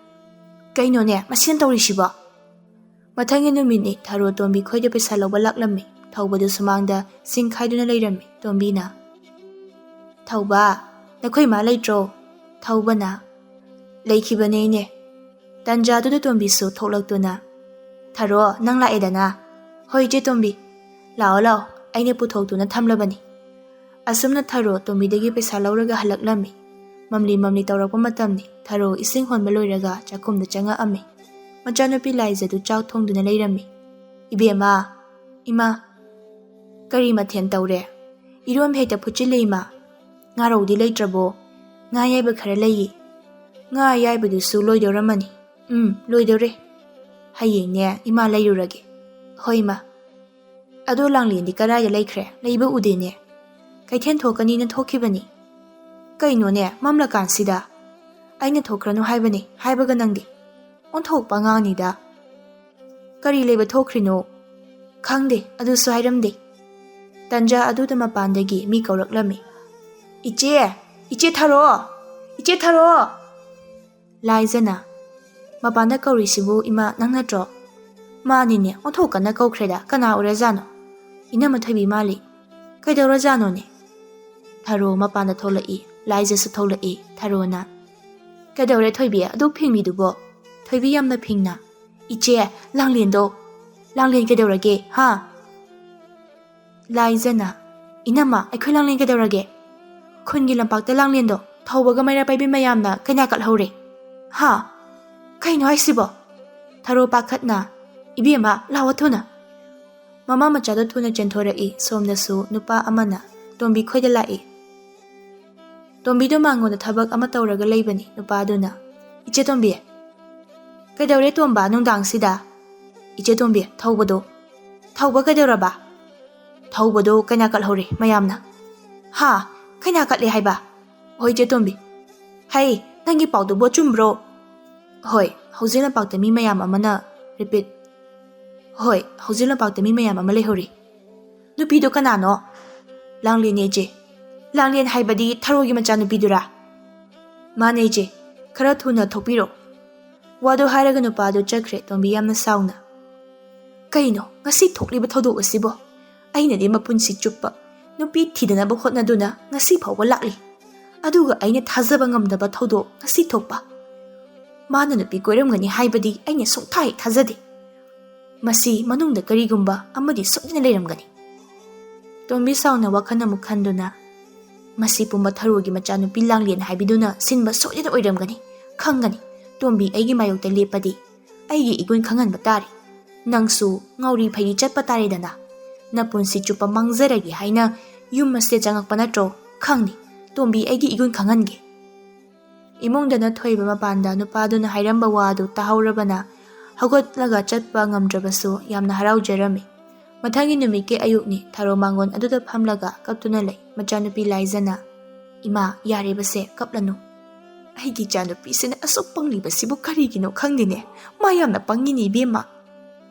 Kaino ne masin tawrisibo. Mathangi numini tharo tombi khoide pesa loba laklammi. Thaubadu sumangda sing khaiduna leirammi tombina. Thauba nakhoi ma leitro. Thaubana. ꯂꯩꯈꯤꯕꯅꯦ ꯏꯅꯦ꯫ ꯇꯥꯟꯖꯥꯗꯨꯗ ꯇꯣꯝꯕꯤꯁꯨ ꯊꯣꯛꯂꯛꯇꯨꯅ ꯊꯥꯔꯣ ꯅꯪ ꯂꯥꯛꯑꯦꯗꯅ꯫ ꯍꯣꯏ ꯏꯆꯦ ꯇꯣꯝꯕꯤ, ꯂꯥꯛꯑꯣ ꯂꯥꯛꯑꯣ, ꯑꯩꯅ ꯄꯨꯊꯣꯛꯇꯨꯅ ꯊꯝꯂꯕꯅꯤ꯫ ꯑꯁꯨꯝꯅ ꯊꯥꯔꯣ ꯇꯣꯝꯕꯤꯗꯒꯤ ꯄꯩꯁꯥ ꯂꯧꯔꯒ ꯍꯜꯂꯛꯂꯝꯃꯤ꯫ ꯃꯝꯂꯤ ꯃꯝꯂꯤ ꯇꯧꯔꯛꯄ ꯃꯇꯝꯅꯤ꯫ ꯊꯥꯔꯣ ꯏꯁꯤꯡ ꯍꯣꯟꯕ ꯂꯣꯏꯔꯒ ꯆꯥꯛꯈꯨꯝꯗ ꯆꯪꯉꯛꯑꯝꯃꯤ꯫ ꯃꯆꯥꯅꯨꯄꯤ ꯂꯥꯏꯖꯗꯨ ꯆꯥꯛ ꯊꯣꯡꯗꯨꯅ ꯂꯩꯔꯝꯃꯤ꯫ ꯏꯕꯦꯝꯃ, ꯏꯃꯥ, ꯀꯔꯤ ꯃꯊꯦꯜ ꯇꯧꯔꯦ? ꯏꯔꯣꯟꯕ ꯍꯦꯛꯇ ꯐꯨꯠꯆꯤꯜꯂꯦ ꯏꯃꯥ꯫ ꯉꯥꯔꯧꯗꯤ ꯂꯩꯇ꯭ꯔꯕꯣ? ꯉꯥ ꯑꯌꯥꯏꯕ ꯈꯔ ꯂꯩꯌꯦ꯫ ꯉꯥ ꯑꯌꯥꯏꯕꯗꯨꯁꯨ ꯂꯣꯏꯗꯧꯔꯝꯃꯅꯤ꯫ ꯂꯣꯏꯗꯧꯔꯦ꯫ ꯍꯌꯦꯡꯅꯦ ꯏꯃꯥ ꯂꯩꯔꯨꯔꯒꯦ꯫ ꯍꯣꯏ ꯏꯃꯥ꯫ ꯑꯗꯣ ꯂꯥꯡꯂꯦꯟꯗꯤ ꯀꯗꯥꯏꯗ ꯂꯩꯈ꯭ꯔꯦ? ꯂꯩꯕ ꯎꯗꯦꯅꯦ꯫ ꯀꯩꯊꯦꯜ ꯊꯣꯛꯀꯅꯤꯅ ꯊꯣꯛꯈꯤꯕꯅꯤ꯫ ꯀꯩꯅꯣꯅꯦ ꯃꯝꯂꯀꯥꯟꯁꯤꯗ? ꯑꯩꯅ ꯊꯣꯛꯈ꯭ꯔꯅꯨ ꯍꯥꯏꯕꯅꯤ, ꯍꯥꯏꯕꯒ ꯅꯪꯗꯤ꯫ ꯑꯣꯟꯊꯣꯛꯄ ꯑꯉꯥꯡꯅꯤꯗ꯫ ꯀꯔꯤ ꯂꯩꯕ ꯊꯣꯛꯈ꯭ꯔꯤꯅꯣ? ꯈꯪꯗꯦ, ꯑꯗꯨꯁꯨ ꯍꯥꯏꯔꯝꯗꯦ꯫ ꯇꯟꯖꯥ ꯑꯗꯨꯗ ꯃꯄꯥꯟꯗꯒꯤ ꯃꯤ ꯀꯧꯔꯛꯂꯝꯃꯤ꯫ ꯏꯆꯦ, ꯏꯆꯦ ꯊꯥꯔꯣ, ꯏꯆꯦ ꯊꯥꯔꯣ꯫ ꯂꯥꯏꯖꯅ, ꯃꯄꯥꯟꯗ ꯀꯧꯔꯤꯁꯤꯕꯨ ꯏꯃꯥ ꯅꯪ ꯅꯠꯇ꯭ꯔꯣ? ꯃꯥꯅꯤꯅꯦ, ꯑꯣꯟꯊꯣꯛꯀꯟꯅ ꯀꯧꯈ꯭ꯔꯦꯗ, ꯀꯅꯥ ꯑꯣꯏꯔꯖꯥꯠꯅꯣ? ꯏꯅꯝꯃ ꯊꯣꯏꯕꯤ ꯃꯥꯜꯂꯤ꯫ ꯀꯩꯗꯧꯔꯖꯥꯠꯅꯣꯅꯦ? ꯊꯥꯔꯣ ꯃꯄꯥꯟꯗ ꯊꯣꯛꯂꯛꯏ꯫ ꯂꯥꯏꯖꯁꯨ ꯊꯣꯛꯂꯛꯏ꯫ ꯊꯥꯔꯣꯅ, ꯀꯩꯗꯧꯔꯦ ꯊꯣꯏꯕꯤ ꯑꯗꯨꯛ ꯐꯤꯡꯂꯤꯗꯨꯕꯣ? ꯊꯣꯏꯕꯤ ꯌꯥꯝꯅ ꯐꯤꯡꯅ, ꯏꯆꯦ, ꯂꯥꯡꯂꯦꯟꯗꯣ꯫ ꯂꯥꯡꯂꯦꯟ ꯀꯩꯗꯧꯔꯒꯦ ꯍꯥ? ꯂꯥꯏꯖꯅ, ꯏꯅꯝꯃ ꯑꯩꯈꯣꯏ ꯂꯥꯡꯂꯦꯟ ꯀꯩꯗꯧꯔꯒꯦ? ꯈꯨꯟꯒꯤ ꯂꯝꯄꯥꯛꯇ ꯂꯥꯡꯂꯦꯟꯗꯣ ꯊꯧꯕꯒ ꯃꯩꯔꯥ ꯄꯥꯏꯕꯤ ꯃꯌꯥꯝꯅ ꯀꯩꯅꯥ ꯀꯠꯍꯧꯔꯦ꯫ ꯍꯥ? ꯀꯩꯅꯣ ꯍꯥꯏꯁꯤꯕꯣ? ꯊꯥꯔꯣ ꯄꯥꯈꯠꯅ, ꯏꯕꯦꯝꯃ ꯂꯥꯛꯑꯣ ꯊꯨꯅ꯫ ꯃꯃꯥ ꯃꯆꯥꯗꯣ ꯊꯨꯅ ꯆꯦꯟꯊꯣꯔꯛꯏ꯫ ꯁꯣꯝꯗꯁꯨ ꯅꯨꯄꯥ ꯑꯃꯅ ꯇꯣꯝꯕꯤ ꯈꯣꯏꯗ ꯂꯥꯛꯏ꯫ ꯇꯣꯝꯕꯤꯗꯣ ꯃꯥꯡꯒꯣꯟꯗ ꯊꯕꯛ ꯑꯃ ꯇꯧꯔꯒ ꯂꯩꯕꯅꯤ꯫ ꯅꯨꯄꯥꯗꯨꯅ, ꯏꯆꯦ ꯇꯣꯝꯕꯤ, ꯀꯩꯗꯧꯔꯦ ꯇꯣꯝꯕ ꯅꯨꯡꯗꯥꯡꯁꯤꯗ? ꯏꯆꯦ ꯇꯣꯝꯕꯤ, ꯊꯧꯕ ꯀꯩꯗꯧꯔꯕ? ꯊꯧꯕꯗꯣ ꯀꯩꯅꯥ ꯀꯠꯍꯧꯔꯦ ꯃꯌꯥꯝꯅ꯫ ꯍꯥ? ꯀꯩꯅꯥ ꯀꯠꯂꯦ ꯍꯥꯏꯕ? ꯍꯣꯏ ꯏꯆꯦ ꯇꯣꯝꯕꯤ꯫ ꯍꯩ, ꯅꯪꯒꯤ ꯄꯥꯎꯗꯨꯕꯣ ꯆꯨꯝꯕ꯭ꯔꯣ? ꯍꯣꯏ, ꯍꯧꯖꯤꯛ ꯂꯝꯄꯥꯛꯇ ꯃꯤ ꯃꯌꯥꯝ ꯑꯃꯅ ꯍꯣꯏ, ꯍꯧꯖꯤꯛ ꯂꯝꯄꯥꯛꯇ ꯃꯤ ꯃꯌꯥꯝ ꯑꯃ ꯂꯩꯍꯧꯔꯤ꯫ ꯅꯨꯄꯤꯗꯣ ꯀꯅꯥꯅꯣ? ꯂꯥꯡꯂꯦꯟꯅꯦ ꯏꯆꯦ꯫ ꯂꯥꯡꯂꯦꯟ ꯍꯥꯏꯕꯗꯤ ꯊꯥꯔꯣꯒꯤ ꯃꯆꯥꯅꯨꯄꯤꯗꯨꯔꯥ? ꯃꯥꯅꯦ ꯏꯆꯦ, ꯈꯔ ꯊꯨꯅ ꯊꯣꯛꯄꯤꯔꯣ꯫ ꯋꯥꯗꯣ ꯍꯥꯏꯔꯒ ꯅꯨꯄꯥꯗꯣ ꯆꯠꯈ꯭ꯔꯦ꯫ ꯇꯣꯝꯕꯤ ꯌꯥꯝꯅ ꯁꯥꯎꯅ, ꯀꯩꯅꯣ ꯉꯁꯤ ꯊꯣꯛꯂꯤꯕ ꯊꯧꯗꯣꯛ ꯑꯁꯤꯕꯣ? ꯑꯩꯅꯗꯤ ꯃꯄꯨꯟꯁꯤ ꯆꯨꯞꯄ ꯅꯨꯄꯤ ꯊꯤꯗꯅꯕ ꯍꯣꯠꯅꯗꯨꯅ ꯉꯁꯤ ꯐꯥꯎꯕ ꯂꯥꯛꯂꯤ, ꯑꯗꯨꯒ ꯑꯩꯅ ꯊꯥꯖꯕ ꯉꯝꯗꯕ ꯊꯧꯗꯣꯛ ꯉꯁꯤ ꯊꯣꯛꯄ꯫ ꯃꯥꯅ ꯅꯨꯄꯤ ꯀꯣꯏꯔꯝꯒꯅꯤ ꯍꯥꯏꯕꯗꯤ ꯑꯩꯅ ꯁꯨꯡꯊꯥ ꯍꯦꯛ ꯊꯥꯖꯗꯦ꯫ ꯃꯁꯤ ꯃꯅꯨꯡꯗ ꯀꯔꯤꯒꯨꯝꯕ ꯑꯃꯗꯤ ꯁꯣꯏꯗꯅ ꯂꯩꯔꯝꯒꯅꯤ꯫ ꯇꯣꯝꯕꯤ ꯁꯥꯎꯅ ꯋꯥꯈꯜ ꯑꯃꯨꯛ ꯈꯟꯗꯨꯅ, ꯃꯁꯤ ꯄꯨꯝꯕ ꯊꯥꯔꯣꯒꯤ ꯃꯆꯥꯅꯨꯄꯤ ꯂꯥꯡꯂꯦꯟ ꯍꯥꯏꯕꯤꯗꯨꯅ ꯁꯤꯟꯕ ꯁꯣꯏꯗꯅ ꯑꯣꯏꯔꯝꯒꯅꯤ, ꯈꯪꯒꯅꯤ꯫ ꯇꯣꯝꯕꯤ ꯑꯩꯒꯤ ꯃꯥꯌꯣꯛꯇ ꯂꯦꯞꯄꯗꯤ ꯑꯩꯒꯤ ꯏꯒꯨꯟ ꯈꯪꯍꯟꯕ ꯇꯥꯔꯦ꯫ ꯅꯪꯁꯨ ꯉꯥꯎꯔꯤ ꯐꯩꯔꯤ ꯆꯠꯄ ꯇꯥꯔꯦꯗꯅ꯫ ꯅꯄꯨꯟꯁꯤ ꯆꯨꯞꯄ ꯃꯥꯡꯖꯔꯒꯦ ꯍꯥꯏꯅ ꯌꯨꯝ ꯑꯁꯤꯗ ꯆꯪꯉꯛꯄ ꯅꯠꯇ꯭ꯔꯣ? ꯈꯪꯅꯤ, ꯇꯣꯝꯕꯤ ꯑꯩꯒꯤ ꯏꯒꯨꯟ ꯈꯪꯍꯟꯒꯦ꯫ ꯏꯃꯨꯡꯗꯅ ꯊꯣꯏꯕ ꯃꯄꯥꯟꯗ ꯅꯨꯄꯥꯗꯨꯅ ꯍꯥꯏꯔꯝꯕ ꯋꯥꯗꯨ ꯇꯥꯍꯧꯔꯕꯅ ꯍꯧꯒꯠꯂꯒ ꯆꯠꯄ ꯉꯝꯗ꯭ꯔꯕꯁꯨ ꯌꯥꯝꯅ ꯍꯔꯥꯎꯖꯔꯝꯃꯤ꯫ ꯃꯊꯪꯒꯤ ꯅꯨꯃꯤꯠꯀꯤ ꯑꯌꯨꯛꯅꯤ꯫ ꯊꯥꯔꯣ ꯃꯥꯡꯒꯣꯟ ꯑꯗꯨꯗ ꯐꯝꯂꯒ ꯀꯞꯇꯨꯅ ꯂꯩ꯫ ꯃꯆꯥꯅꯨꯄꯤ ꯂꯥꯏꯖꯅ, ꯏꯃꯥ ꯌꯥꯔꯦꯕꯁꯦ, ꯀꯞꯂꯅꯨ꯫ ꯑꯩꯒꯤ ꯏꯆꯥꯅꯨꯄꯤꯁꯤꯅ ꯑꯁꯨꯛ ꯄꯪꯂꯤꯕꯁꯤꯕꯨ ꯀꯔꯤꯒꯤꯅꯣ ꯈꯪꯗꯦꯅꯦ꯫ ꯃꯥ ꯌꯥꯝꯅ ꯄꯪꯉꯤꯅꯦ ꯏꯕꯦꯝꯃ꯫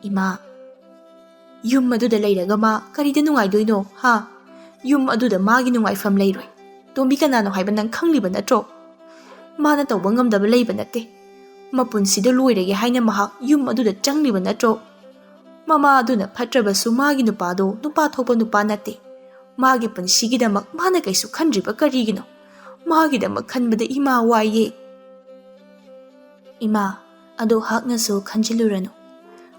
ꯏꯃꯥ, ꯌꯨꯝ ꯑꯗꯨꯗ ꯂꯩꯔꯒ ꯃꯥ ꯀꯔꯤꯗ ꯅꯨꯡꯉꯥꯏꯗꯣꯏꯅꯣ ꯍꯥ? ꯌꯨꯝ ꯑꯗꯨꯗ ꯃꯥꯒꯤ ꯅꯨꯡꯉꯥꯏꯐꯝ ꯂꯩꯔꯣꯏ꯫ ꯇꯣꯝꯕꯤ ꯀꯅꯥꯅꯣ ꯍꯥꯏꯕ ꯅꯪ ꯈꯪꯂꯤꯕ ꯅꯠꯇ꯭ꯔꯣ? ꯃꯥꯅ ꯇꯧꯕ ꯉꯝꯗꯕ ꯂꯩꯕ ꯅꯠꯇꯦ꯫ ꯃꯄꯨꯟꯁꯤꯗ ꯂꯣꯏꯔꯒꯦ ꯍꯥꯏꯅ ꯃꯍꯥꯛ ꯌꯨꯝ ꯑꯗꯨꯗ ꯆꯪꯂꯤꯕ ꯅꯠꯇ꯭ꯔꯣ? ꯃꯃꯥ ꯑꯗꯨꯅ ꯐꯠꯇ꯭ꯔꯕꯁꯨ ꯃꯥꯒꯤ ꯅꯨꯄꯥꯗꯣ ꯅꯨꯄꯥ ꯊꯣꯛꯄ ꯅꯨꯄꯥ ꯅꯠꯇꯦ꯫ ꯃꯥꯒꯤ ꯄꯨꯟꯁꯤꯒꯤꯗꯃꯛ ꯃꯥꯅ ꯀꯩꯁꯨ ꯈꯟꯗ꯭ꯔꯤꯕ ꯀꯔꯤꯒꯤꯅꯣ? ꯃꯥꯒꯤꯗꯃꯛ ꯈꯟꯕꯗ ꯏꯃꯥ ꯋꯥꯏꯌꯦ꯫ ꯏꯃꯥ, ꯑꯗꯣ ꯍꯥꯛꯅꯁꯨ ꯈꯟꯖꯤꯜꯂꯨꯔꯅꯨ꯫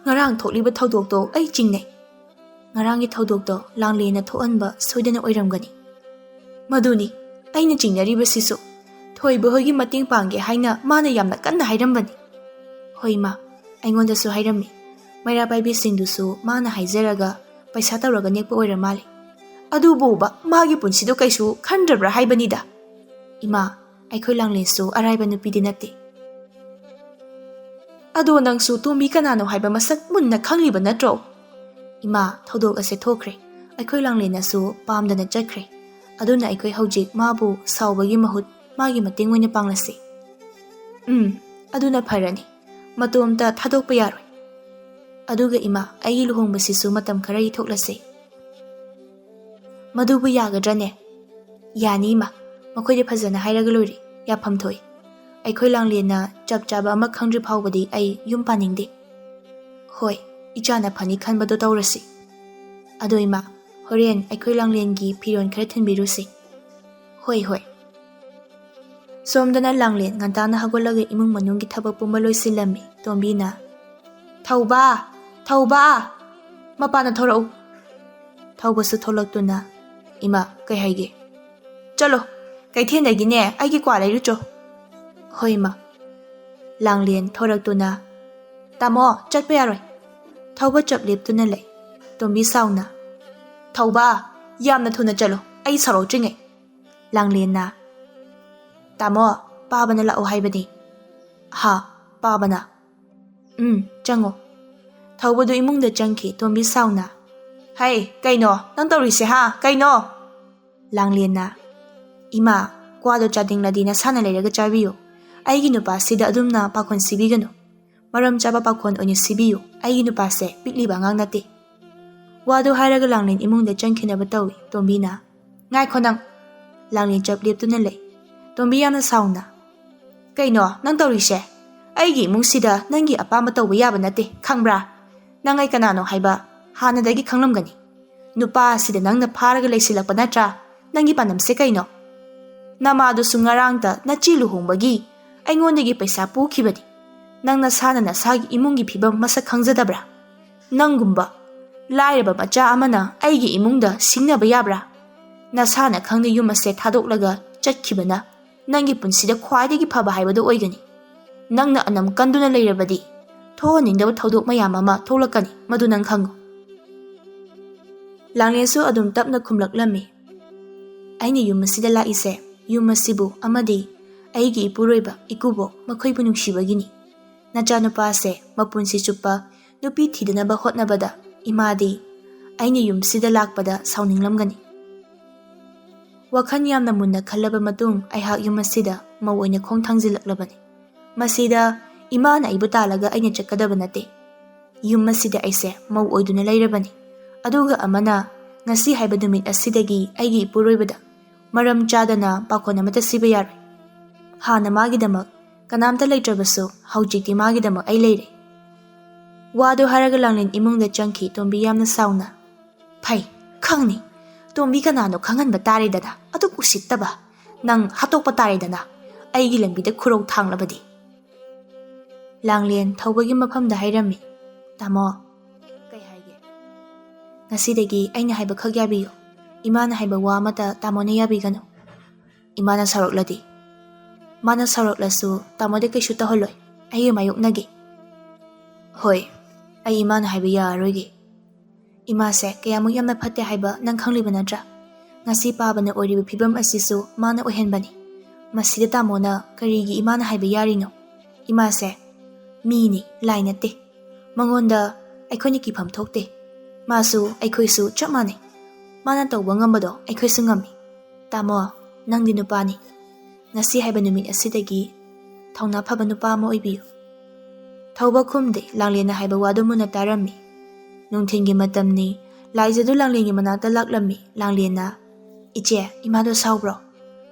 ꯉꯔꯥꯡ ꯊꯣꯛꯂꯤꯕ ꯊꯧꯗꯣꯛꯇꯣ ꯑꯩ ꯆꯤꯡꯅꯩ꯫ ꯉꯔꯥꯡꯒꯤ ꯊꯧꯗꯣꯛꯇꯣ ꯂꯥꯡꯂꯦꯟꯅ ꯊꯣꯛꯍꯟꯕ ꯁꯣꯏꯗꯅ ꯑꯣꯏꯔꯝꯒꯅꯤ꯫ ꯃꯗꯨꯅꯤ ꯑꯩꯅ ꯆꯤꯡꯅꯔꯤꯕꯁꯤꯁꯨ꯫ ꯊꯣꯏꯕ ꯍꯣꯏꯒꯤ ꯃꯇꯦꯡ ꯄꯥꯡꯒꯦ ꯍꯥꯏꯅ ꯃꯥꯅ ꯌꯥꯝꯅ ꯀꯟꯅ ꯍꯥꯏꯔꯝꯕꯅꯤ꯫ ꯍꯣꯏ ꯏꯃꯥ, ꯑꯩꯉꯣꯟꯗꯁꯨ ꯍꯥꯏꯔꯝꯃꯤ꯫ ꯃꯩꯔꯥ ꯄꯥꯏꯕꯤꯁꯤꯡꯗꯨꯁꯨ ꯃꯥꯅ ꯍꯥꯏꯖꯔꯒ ꯄꯩꯁꯥ ꯇꯧꯔꯒ ꯅꯦꯛꯄ ꯑꯣꯏꯔ ꯃꯥꯜꯂꯤ꯫ ꯑꯗꯨꯕꯨꯕ ꯃꯥꯒꯤ ꯄꯨꯟꯁꯤꯗꯣ ꯀꯩꯁꯨ ꯈꯟꯗ꯭ꯔꯕ꯭ꯔꯥ ꯍꯥꯏꯕꯅꯤꯗ꯫ ꯏꯃꯥ, ꯑꯩꯈꯣꯏ ꯂꯥꯡꯂꯦꯟꯁꯨ ꯑꯔꯥꯏꯕ ꯅꯨꯄꯤꯗꯤ ꯅꯠꯇꯦ꯫ ꯑꯗꯣ ꯅꯪꯁꯨ ꯇꯣꯝꯕꯤ ꯀꯅꯥꯅꯣ ꯍꯥꯏꯕ ꯃꯁꯛ ꯃꯨꯟꯅ ꯈꯪꯂꯤꯕ ꯅꯠꯇ꯭ꯔꯣ? ꯏꯃꯥ, ꯊꯧꯗꯣꯛ ꯑꯁꯦ ꯊꯣꯛꯈ꯭ꯔꯦ꯫ ꯑꯩꯈꯣꯏ ꯂꯥꯡꯂꯦꯟꯅꯁꯨ ꯄꯥꯝꯗꯅ ꯆꯠꯈ꯭ꯔꯦ꯫ ꯑꯗꯨꯅ ꯑꯩꯈꯣꯏ ꯍꯧꯖꯤꯛ ꯃꯥꯕꯨ ꯁꯥꯎꯕꯒꯤ ꯃꯍꯨꯠ ꯃꯥꯒꯤ ꯃꯇꯦꯡ ꯑꯣꯏꯅ ꯄꯥꯡꯂꯁꯤ꯫ ꯑꯗꯨꯅ ꯐꯔꯅꯤ꯫ ꯃꯇꯣꯝꯇ ꯊꯥꯗꯣꯛꯄ ꯌꯥꯔꯣꯏ꯫ ꯑꯗꯨꯒ ꯏꯃꯥ, ꯑꯩꯒꯤ ꯂꯨꯍꯣꯡꯕꯁꯤꯁꯨ ꯃꯇꯝ ꯈꯔ ꯌꯩꯊꯣꯛꯂꯁꯤ꯫ ꯃꯗꯨꯕꯨ ꯌꯥꯒꯗ꯭ꯔꯅꯦ? ꯌꯥꯅꯤ ꯏꯃꯥ, ꯃꯈꯣꯏꯗ ꯐꯖꯅ ꯍꯥꯏꯔꯒ ꯂꯣꯏꯔꯦ꯫ ꯌꯥꯐꯝ ꯊꯣꯛꯏ꯫ ꯑꯩꯈꯣꯏ ꯂꯥꯡꯂꯦꯟꯅ ꯆꯞ ꯆꯥꯕ ꯑꯃ ꯈꯪꯗ꯭ꯔꯤ ꯐꯥꯎꯕꯗꯤ ꯑꯩ ꯌꯨꯝ ꯄꯥꯅꯤꯡꯗꯦ꯫ ꯍꯣꯏ, ꯏꯆꯥꯅ ꯐꯅꯤ ꯈꯟꯕꯗꯣ ꯇꯧꯔꯁꯤ꯫ ꯑꯗꯣ ꯏꯃꯥ, ꯍꯣꯔꯦꯟ ꯑꯩꯈꯣꯏ ꯂꯥꯡꯂꯦꯟꯒꯤ ꯐꯤꯔꯣꯜ ꯈꯔ ꯊꯤꯟꯕꯤꯔꯨꯁꯤ꯫ ꯍꯣꯏ ꯍꯣꯏ꯫ ꯁꯣꯝꯗꯅ ꯂꯥꯡꯂꯦꯟ ꯉꯟꯇꯥꯅ ꯍꯧꯒꯠꯂꯒ ꯏꯃꯨꯡ ꯃꯅꯨꯡꯒꯤ ꯊꯕꯛ ꯄꯨꯝꯕ ꯂꯣꯏꯁꯤꯜꯂꯝꯃꯤ꯫ ꯇꯣꯝꯕꯤꯅ "ꯊꯧꯕꯥ! ꯊꯧꯕꯥ! ꯃꯄꯥꯟꯗ ꯊꯣꯔꯛꯎ"꯫ ꯊꯧꯕꯁꯨ ꯊꯣꯛꯂꯛꯇꯨꯅ "ꯏꯃꯥ ꯀꯩ ꯍꯥꯏꯒꯦ?" "ꯆꯠꯂꯣ, ꯀꯩꯊꯦꯜꯗꯒꯤꯅꯦ ꯑꯩꯒꯤ ꯀ꯭ꯋꯥ ꯂꯩꯔꯨꯆꯣ"꯫ "ꯍꯣꯏ ꯏꯃꯥ"꯫ ꯂꯥꯡꯂꯦꯟ ꯊꯣꯔꯛꯇꯨꯅ "ꯇꯥꯃꯣ ꯆꯠꯄ ꯌꯥꯔꯣꯏ"꯫ ꯊꯧꯕ ꯆꯞ ꯂꯦꯞꯇꯨꯅ ꯂꯩ꯫ ꯇꯣꯝꯕꯤ ꯁꯥꯎꯅ "ꯊꯧꯕꯥ, ꯌꯥꯝꯅ ꯊꯨꯅ ꯆꯠꯂꯣ, ꯑꯩ ꯁꯥꯎꯔꯛꯇ꯭ꯔꯤꯉꯩ"꯫ ꯂꯥꯡꯂꯦꯟꯅ "ꯇꯥꯃꯣ, ꯄꯥꯕꯅ ꯂꯥꯛꯑꯣ ꯍꯥꯏꯕꯅꯤ"꯫ "ꯍꯥ, ꯄꯥꯕꯅ? ꯆꯪꯉꯣ"꯫ ꯊꯧꯕꯗꯨ ꯏꯃꯨꯡꯗ ꯆꯪꯈꯤ꯫ ꯇꯣꯝꯕꯤ ꯁꯥꯎꯅ "ꯍꯩ, ꯀꯩꯅꯣ ꯅꯪ ꯇꯧꯔꯤꯁꯦ ꯍꯥ? ꯀꯩꯅꯣ?" ꯂꯥꯡꯂꯦꯟꯅ "ꯏꯃꯥ, ꯀ꯭ꯋꯥꯗꯣ ꯆꯥꯅꯤꯡꯂꯗꯤ ꯅꯁꯥꯅ ꯂꯩꯔꯒ ꯆꯥꯕꯤꯌꯨ. ꯑꯩꯒꯤ ꯅꯨꯄꯥꯁꯤꯗ ꯑꯗꯨꯝꯅ ꯄꯥꯈꯣꯟ ꯁꯤꯕꯤꯒꯅꯨ. ꯃꯔꯝ ꯆꯥꯕ ꯄꯥꯈꯣꯟ ꯑꯣꯏꯅ ꯁꯤꯕꯤꯌꯨ. ꯑꯩꯒꯤ ꯅꯨꯄꯥꯁꯦ ꯄꯤꯛꯂꯤꯕ ꯑꯉꯥꯡ ꯅꯠꯇꯦ"꯫ ꯋꯥꯗꯨ ꯍꯥꯏꯔꯒ ꯂꯥꯡꯂꯦꯟ ꯏꯃꯨꯡꯗ ꯆꯪꯈꯤꯅꯕ ꯇꯧꯏ꯫ ꯇꯣꯝꯕꯤꯅ "ꯉꯥꯏꯈꯣ ꯅꯪ"꯫ ꯂꯥꯡꯂꯦꯟ ꯆꯞ ꯂꯦꯞꯇꯨꯅ ꯂꯩ꯫ ꯇꯣꯝꯕꯤ ꯌꯥꯝꯅ ꯁꯥꯎꯅ "ꯀꯩꯅꯣ ꯅꯪ ꯇꯧꯔꯤꯁꯦ? ꯑꯩꯒꯤ ꯏꯃꯨꯡꯁꯤꯗ ꯅꯪꯒꯤ ꯑꯄꯥꯝꯕ ꯇꯧꯕ ꯌꯥꯕ ꯅꯠꯇꯦ, ꯈꯪꯕ꯭ꯔꯥ? ꯅꯪ ꯑꯩ ꯀꯅꯥꯅꯣ ꯍꯥꯏꯕ ꯍꯥꯟꯅꯗꯒꯤ ꯈꯪꯂꯝꯒꯅꯤ. ꯅꯨꯄꯥ ꯑꯁꯤꯗ ꯅꯪꯅ ꯐꯥꯔꯒ ꯂꯩꯁꯤꯜꯂꯛꯄ ꯅꯠꯇ꯭ꯔꯥ? ꯅꯪꯒꯤ ꯄꯥꯟꯗꯝꯁꯦ ꯀꯩꯅꯣ? ꯅꯃꯥꯗꯨꯁꯨ ꯉꯔꯥꯡꯇ ꯅꯆꯦ ꯂꯨꯍꯣꯡꯕꯒꯤ ꯑꯩꯉꯣꯟꯗꯒꯤ ꯄꯩꯁꯥ ꯄꯨꯈꯤꯕꯅꯤ. ꯅꯪ ꯅꯁꯥꯅ ꯅꯁꯥꯒꯤ ꯏꯃꯨꯡꯒꯤ ꯐꯤꯕꯝ ꯃꯁꯛ ꯈꯪꯖꯗꯕ꯭ꯔꯥ? ꯅꯪꯒꯨꯝꯕ ꯂꯥꯏꯔꯕ ꯃꯆꯥ ꯑꯃꯅ ꯑꯩꯒꯤ ꯏꯃꯨꯡꯗ ꯁꯤꯡꯅꯕ ꯌꯥꯕ꯭ꯔꯥ? ꯅꯁꯥꯅ ꯈꯪꯅ ꯌꯨꯝ ꯑꯁꯦ ꯊꯥꯗꯣꯛꯂꯒ ꯆꯠꯈꯤꯕꯅ ꯅꯪꯒꯤ ꯄꯨꯟꯁꯤꯗ ꯈ꯭ꯋꯥꯏꯗꯒꯤ ꯐꯕ ꯍꯥꯏꯕꯗꯨ ꯑꯣꯏꯒꯅꯤ. ꯅꯪꯅ ꯑꯅꯝ ꯀꯟꯗꯨꯅ ꯂꯩꯔꯕꯗꯤ ꯊꯣꯛꯍꯟꯅꯤꯡꯗꯕ ꯊꯧꯗꯣꯛ ꯃꯌꯥꯝ ꯑꯃ ꯊꯣꯛꯂꯛꯀꯅꯤ, ꯃꯗꯨ ꯅꯪ ꯈꯪꯉꯨ"꯫ ꯂꯥꯡꯂꯦꯟꯁꯨ ꯑꯗꯨꯝ ꯇꯞꯅ ꯈꯨꯝꯂꯛꯂꯝꯃꯤ "ꯑꯩꯅ ꯌꯨꯝ ꯑꯁꯤꯗ ꯂꯥꯛꯏꯁꯦ, ꯌꯨꯝ ꯑꯁꯤꯕꯨ ꯑꯃꯗꯤ ꯑꯩꯒꯤ ꯏꯄꯨꯔꯣꯏꯕ ꯏꯀꯨꯕꯣꯛ ꯃꯈꯣꯏꯕꯨ ꯅꯨꯡꯁꯤꯕꯒꯤꯅꯤ. ꯅꯆꯥꯅꯨꯄꯥꯁꯦ ꯃꯄꯨꯟꯁꯤ ꯆꯨꯞꯄ ꯅꯨꯄꯤ ꯊꯤꯗꯅꯕ ꯍꯣꯠꯅꯕꯗ ꯏꯃꯥꯗꯤ ꯑꯩꯅ ꯌꯨꯝꯁꯤꯗ ꯂꯥꯛꯄꯗ ꯁꯥꯎꯅꯤꯡꯂꯝꯒꯅꯤ. ꯋꯥꯈꯜ ꯌꯥꯝꯅ ꯃꯨꯟꯅ ꯈꯜꯂꯕ ꯃꯇꯨꯡ ꯑꯩꯍꯥꯛ ꯌꯨꯝ ꯑꯁꯤꯗ ꯃꯧ ꯑꯣꯏꯅ ꯈꯣꯡ ꯊꯥꯡꯖꯤꯜꯂꯛꯂꯕꯅꯤ. ꯃꯁꯤꯗ ꯏꯃꯥꯅ ꯑꯩꯕꯨ ꯇꯥꯜꯂꯒ ꯑꯩꯅ ꯆꯠꯀꯗꯕ ꯅꯠꯇꯦ. ꯌꯨꯝ ꯑꯁꯤꯗ ꯑꯩꯁꯦ ꯃꯧ ꯑꯣꯏꯗꯨꯅ ꯂꯩꯔꯕꯅꯤ. ꯑꯗꯨꯒ ꯑꯃꯅ ꯉꯁꯤ ꯍꯥꯏꯕ ꯅꯨꯃꯤꯠ ꯑꯁꯤꯗꯒꯤ ꯑꯩꯒꯤ ꯏꯄꯨꯔꯣꯏꯕꯗ ꯃꯔꯝ ꯆꯥꯗꯅ ꯄꯥꯈꯣꯟ ꯑꯃꯠꯇ ꯁꯤꯕ ꯌꯥꯔꯣꯏ. ꯍꯥꯟꯅ ꯃꯥꯒꯤꯗꯃꯛ ꯀꯅꯥꯝꯇ ꯂꯩꯇ꯭ꯔꯕꯁꯨ ꯍꯧꯖꯤꯛꯇꯤ ꯃꯥꯒꯤꯗꯃꯛ ꯑꯩ ꯂꯩꯔꯦ"꯫ ꯋꯥꯗꯨ ꯍꯥꯏꯔꯒ ꯂꯥꯡꯂꯦꯟ ꯏꯃꯨꯡꯗ ꯆꯪꯈꯤ꯫ ꯇꯣꯝꯕꯤ ꯌꯥꯝꯅ ꯁꯥꯎꯅ "ꯐꯩ, ꯈꯪꯅꯤ. ꯇꯣꯝꯕꯤ ꯀꯅꯥꯅꯣ ꯈꯪꯍꯟꯕ ꯇꯥꯔꯦꯗꯅ. ꯑꯗꯨꯛ ꯎꯁꯤꯠꯇꯕ ꯅꯪ ꯍꯥꯠꯇꯣꯛꯄ ꯇꯥꯔꯦꯗꯅ, ꯑꯩꯒꯤ ꯂꯝꯕꯤꯗ ꯈꯨꯔꯧ ꯊꯥꯡꯂꯕꯗꯤ"꯫ ꯂꯥꯡꯂꯦꯟ ꯊꯧꯕꯒꯤ ꯃꯐꯝꯗ ꯍꯥꯏꯔꯝꯃꯤ "ꯇꯥꯃꯣ, ꯀꯩ ꯍꯥꯏꯒꯦ? ꯉꯁꯤꯗꯒꯤ ꯑꯩꯅ ꯍꯥꯏꯕ ꯈꯛ ꯌꯥꯕꯤꯌꯨ. ꯏꯃꯥꯅ ꯍꯥꯏꯕ ꯋꯥ ꯑꯃꯠꯇ ꯇꯥꯃꯣꯅ ꯌꯥꯕꯤꯒꯅꯨ"꯫ "ꯏꯃꯥꯅ ꯁꯥꯎꯔꯛꯂꯗꯤ"꯫ "ꯃꯥꯅ ꯁꯥꯎꯔꯛꯂꯁꯨ ꯇꯥꯃꯣꯗꯤ ꯀꯩꯁꯨ ꯇꯧꯍꯜꯂꯣꯏ. ꯑꯩꯒ ꯃꯥꯌꯣꯛꯅꯒꯦ". "ꯍꯣꯏ, ꯑꯩ ꯏꯃꯥꯅ ꯍꯥꯏꯕ ꯌꯥꯔꯔꯣꯏꯒꯦ. ꯏꯃꯥꯁꯦ ꯀꯌꯥꯃꯨꯛ ꯌꯥꯝꯅ ꯐꯠꯇꯦ ꯍꯥꯏꯕ ꯅꯪ ꯈꯪꯂꯤꯕ ꯅꯠꯇ꯭ꯔꯥ? ꯉꯁꯤ ꯄꯥꯕꯅ ꯑꯣꯏꯔꯤꯕ ꯐꯤꯕꯝ ꯑꯁꯤꯁꯨ ꯃꯥꯅ ꯑꯣꯏꯍꯟꯕꯅꯤ. ꯃꯁꯤꯗ ꯇꯥꯃꯣꯅ ꯀꯔꯤꯒꯤ ꯏꯃꯥꯅ ꯍꯥꯏꯕ ꯌꯥꯔꯤꯅꯣ? ꯏꯃꯥꯁꯦ ꯃꯤꯅꯤ, ꯂꯥꯏ ꯅꯠꯇꯦ. ꯃꯉꯣꯟꯗ ꯑꯩꯈꯣꯏꯅ ꯀꯤꯐꯝ ꯊꯣꯛꯇꯦ. ꯃꯥꯁꯨ ꯑꯩꯈꯣꯏꯁꯨ ꯆꯞ ꯃꯥꯟꯅꯩ. ꯃꯥꯅ ꯇꯧꯕ ꯉꯝꯕꯗꯣ ꯑꯩꯈꯣꯏꯁꯨ ꯉꯝꯃꯤ. ꯇꯥꯃꯣ, ꯅꯪꯗꯤ ꯅꯨꯄꯥꯅꯤ. ꯉꯁꯤ ꯍꯥꯏꯕ ꯅꯨꯃꯤꯠ ꯑꯁꯤꯗꯒꯤ ꯊꯧꯅꯥ ꯐꯕ ꯅꯨꯄꯥ ꯑꯃ ꯑꯣꯏꯕꯤꯌꯨ"꯫ ꯊꯧꯕ ꯈꯨꯝꯗꯦ꯫ ꯂꯥꯡꯂꯦꯟꯅ ꯍꯥꯏꯕ ꯋꯥꯗꯨ ꯃꯨꯟꯅ ꯇꯥꯔꯝꯃꯤ꯫ ꯅꯨꯡꯊꯤꯟꯒꯤ ꯃꯇꯝꯅꯤ꯫ ꯂꯥꯏꯖꯗꯨ ꯂꯥꯡꯂꯦꯟꯒꯤ ꯃꯅꯥꯛꯇ ꯂꯥꯛꯂꯝꯃꯤ꯫ ꯂꯥꯡꯂꯦꯟꯅ "ꯏꯆꯦ, ꯏꯃꯥꯗꯣ ꯁꯥꯎꯕ꯭ꯔꯣ"꯫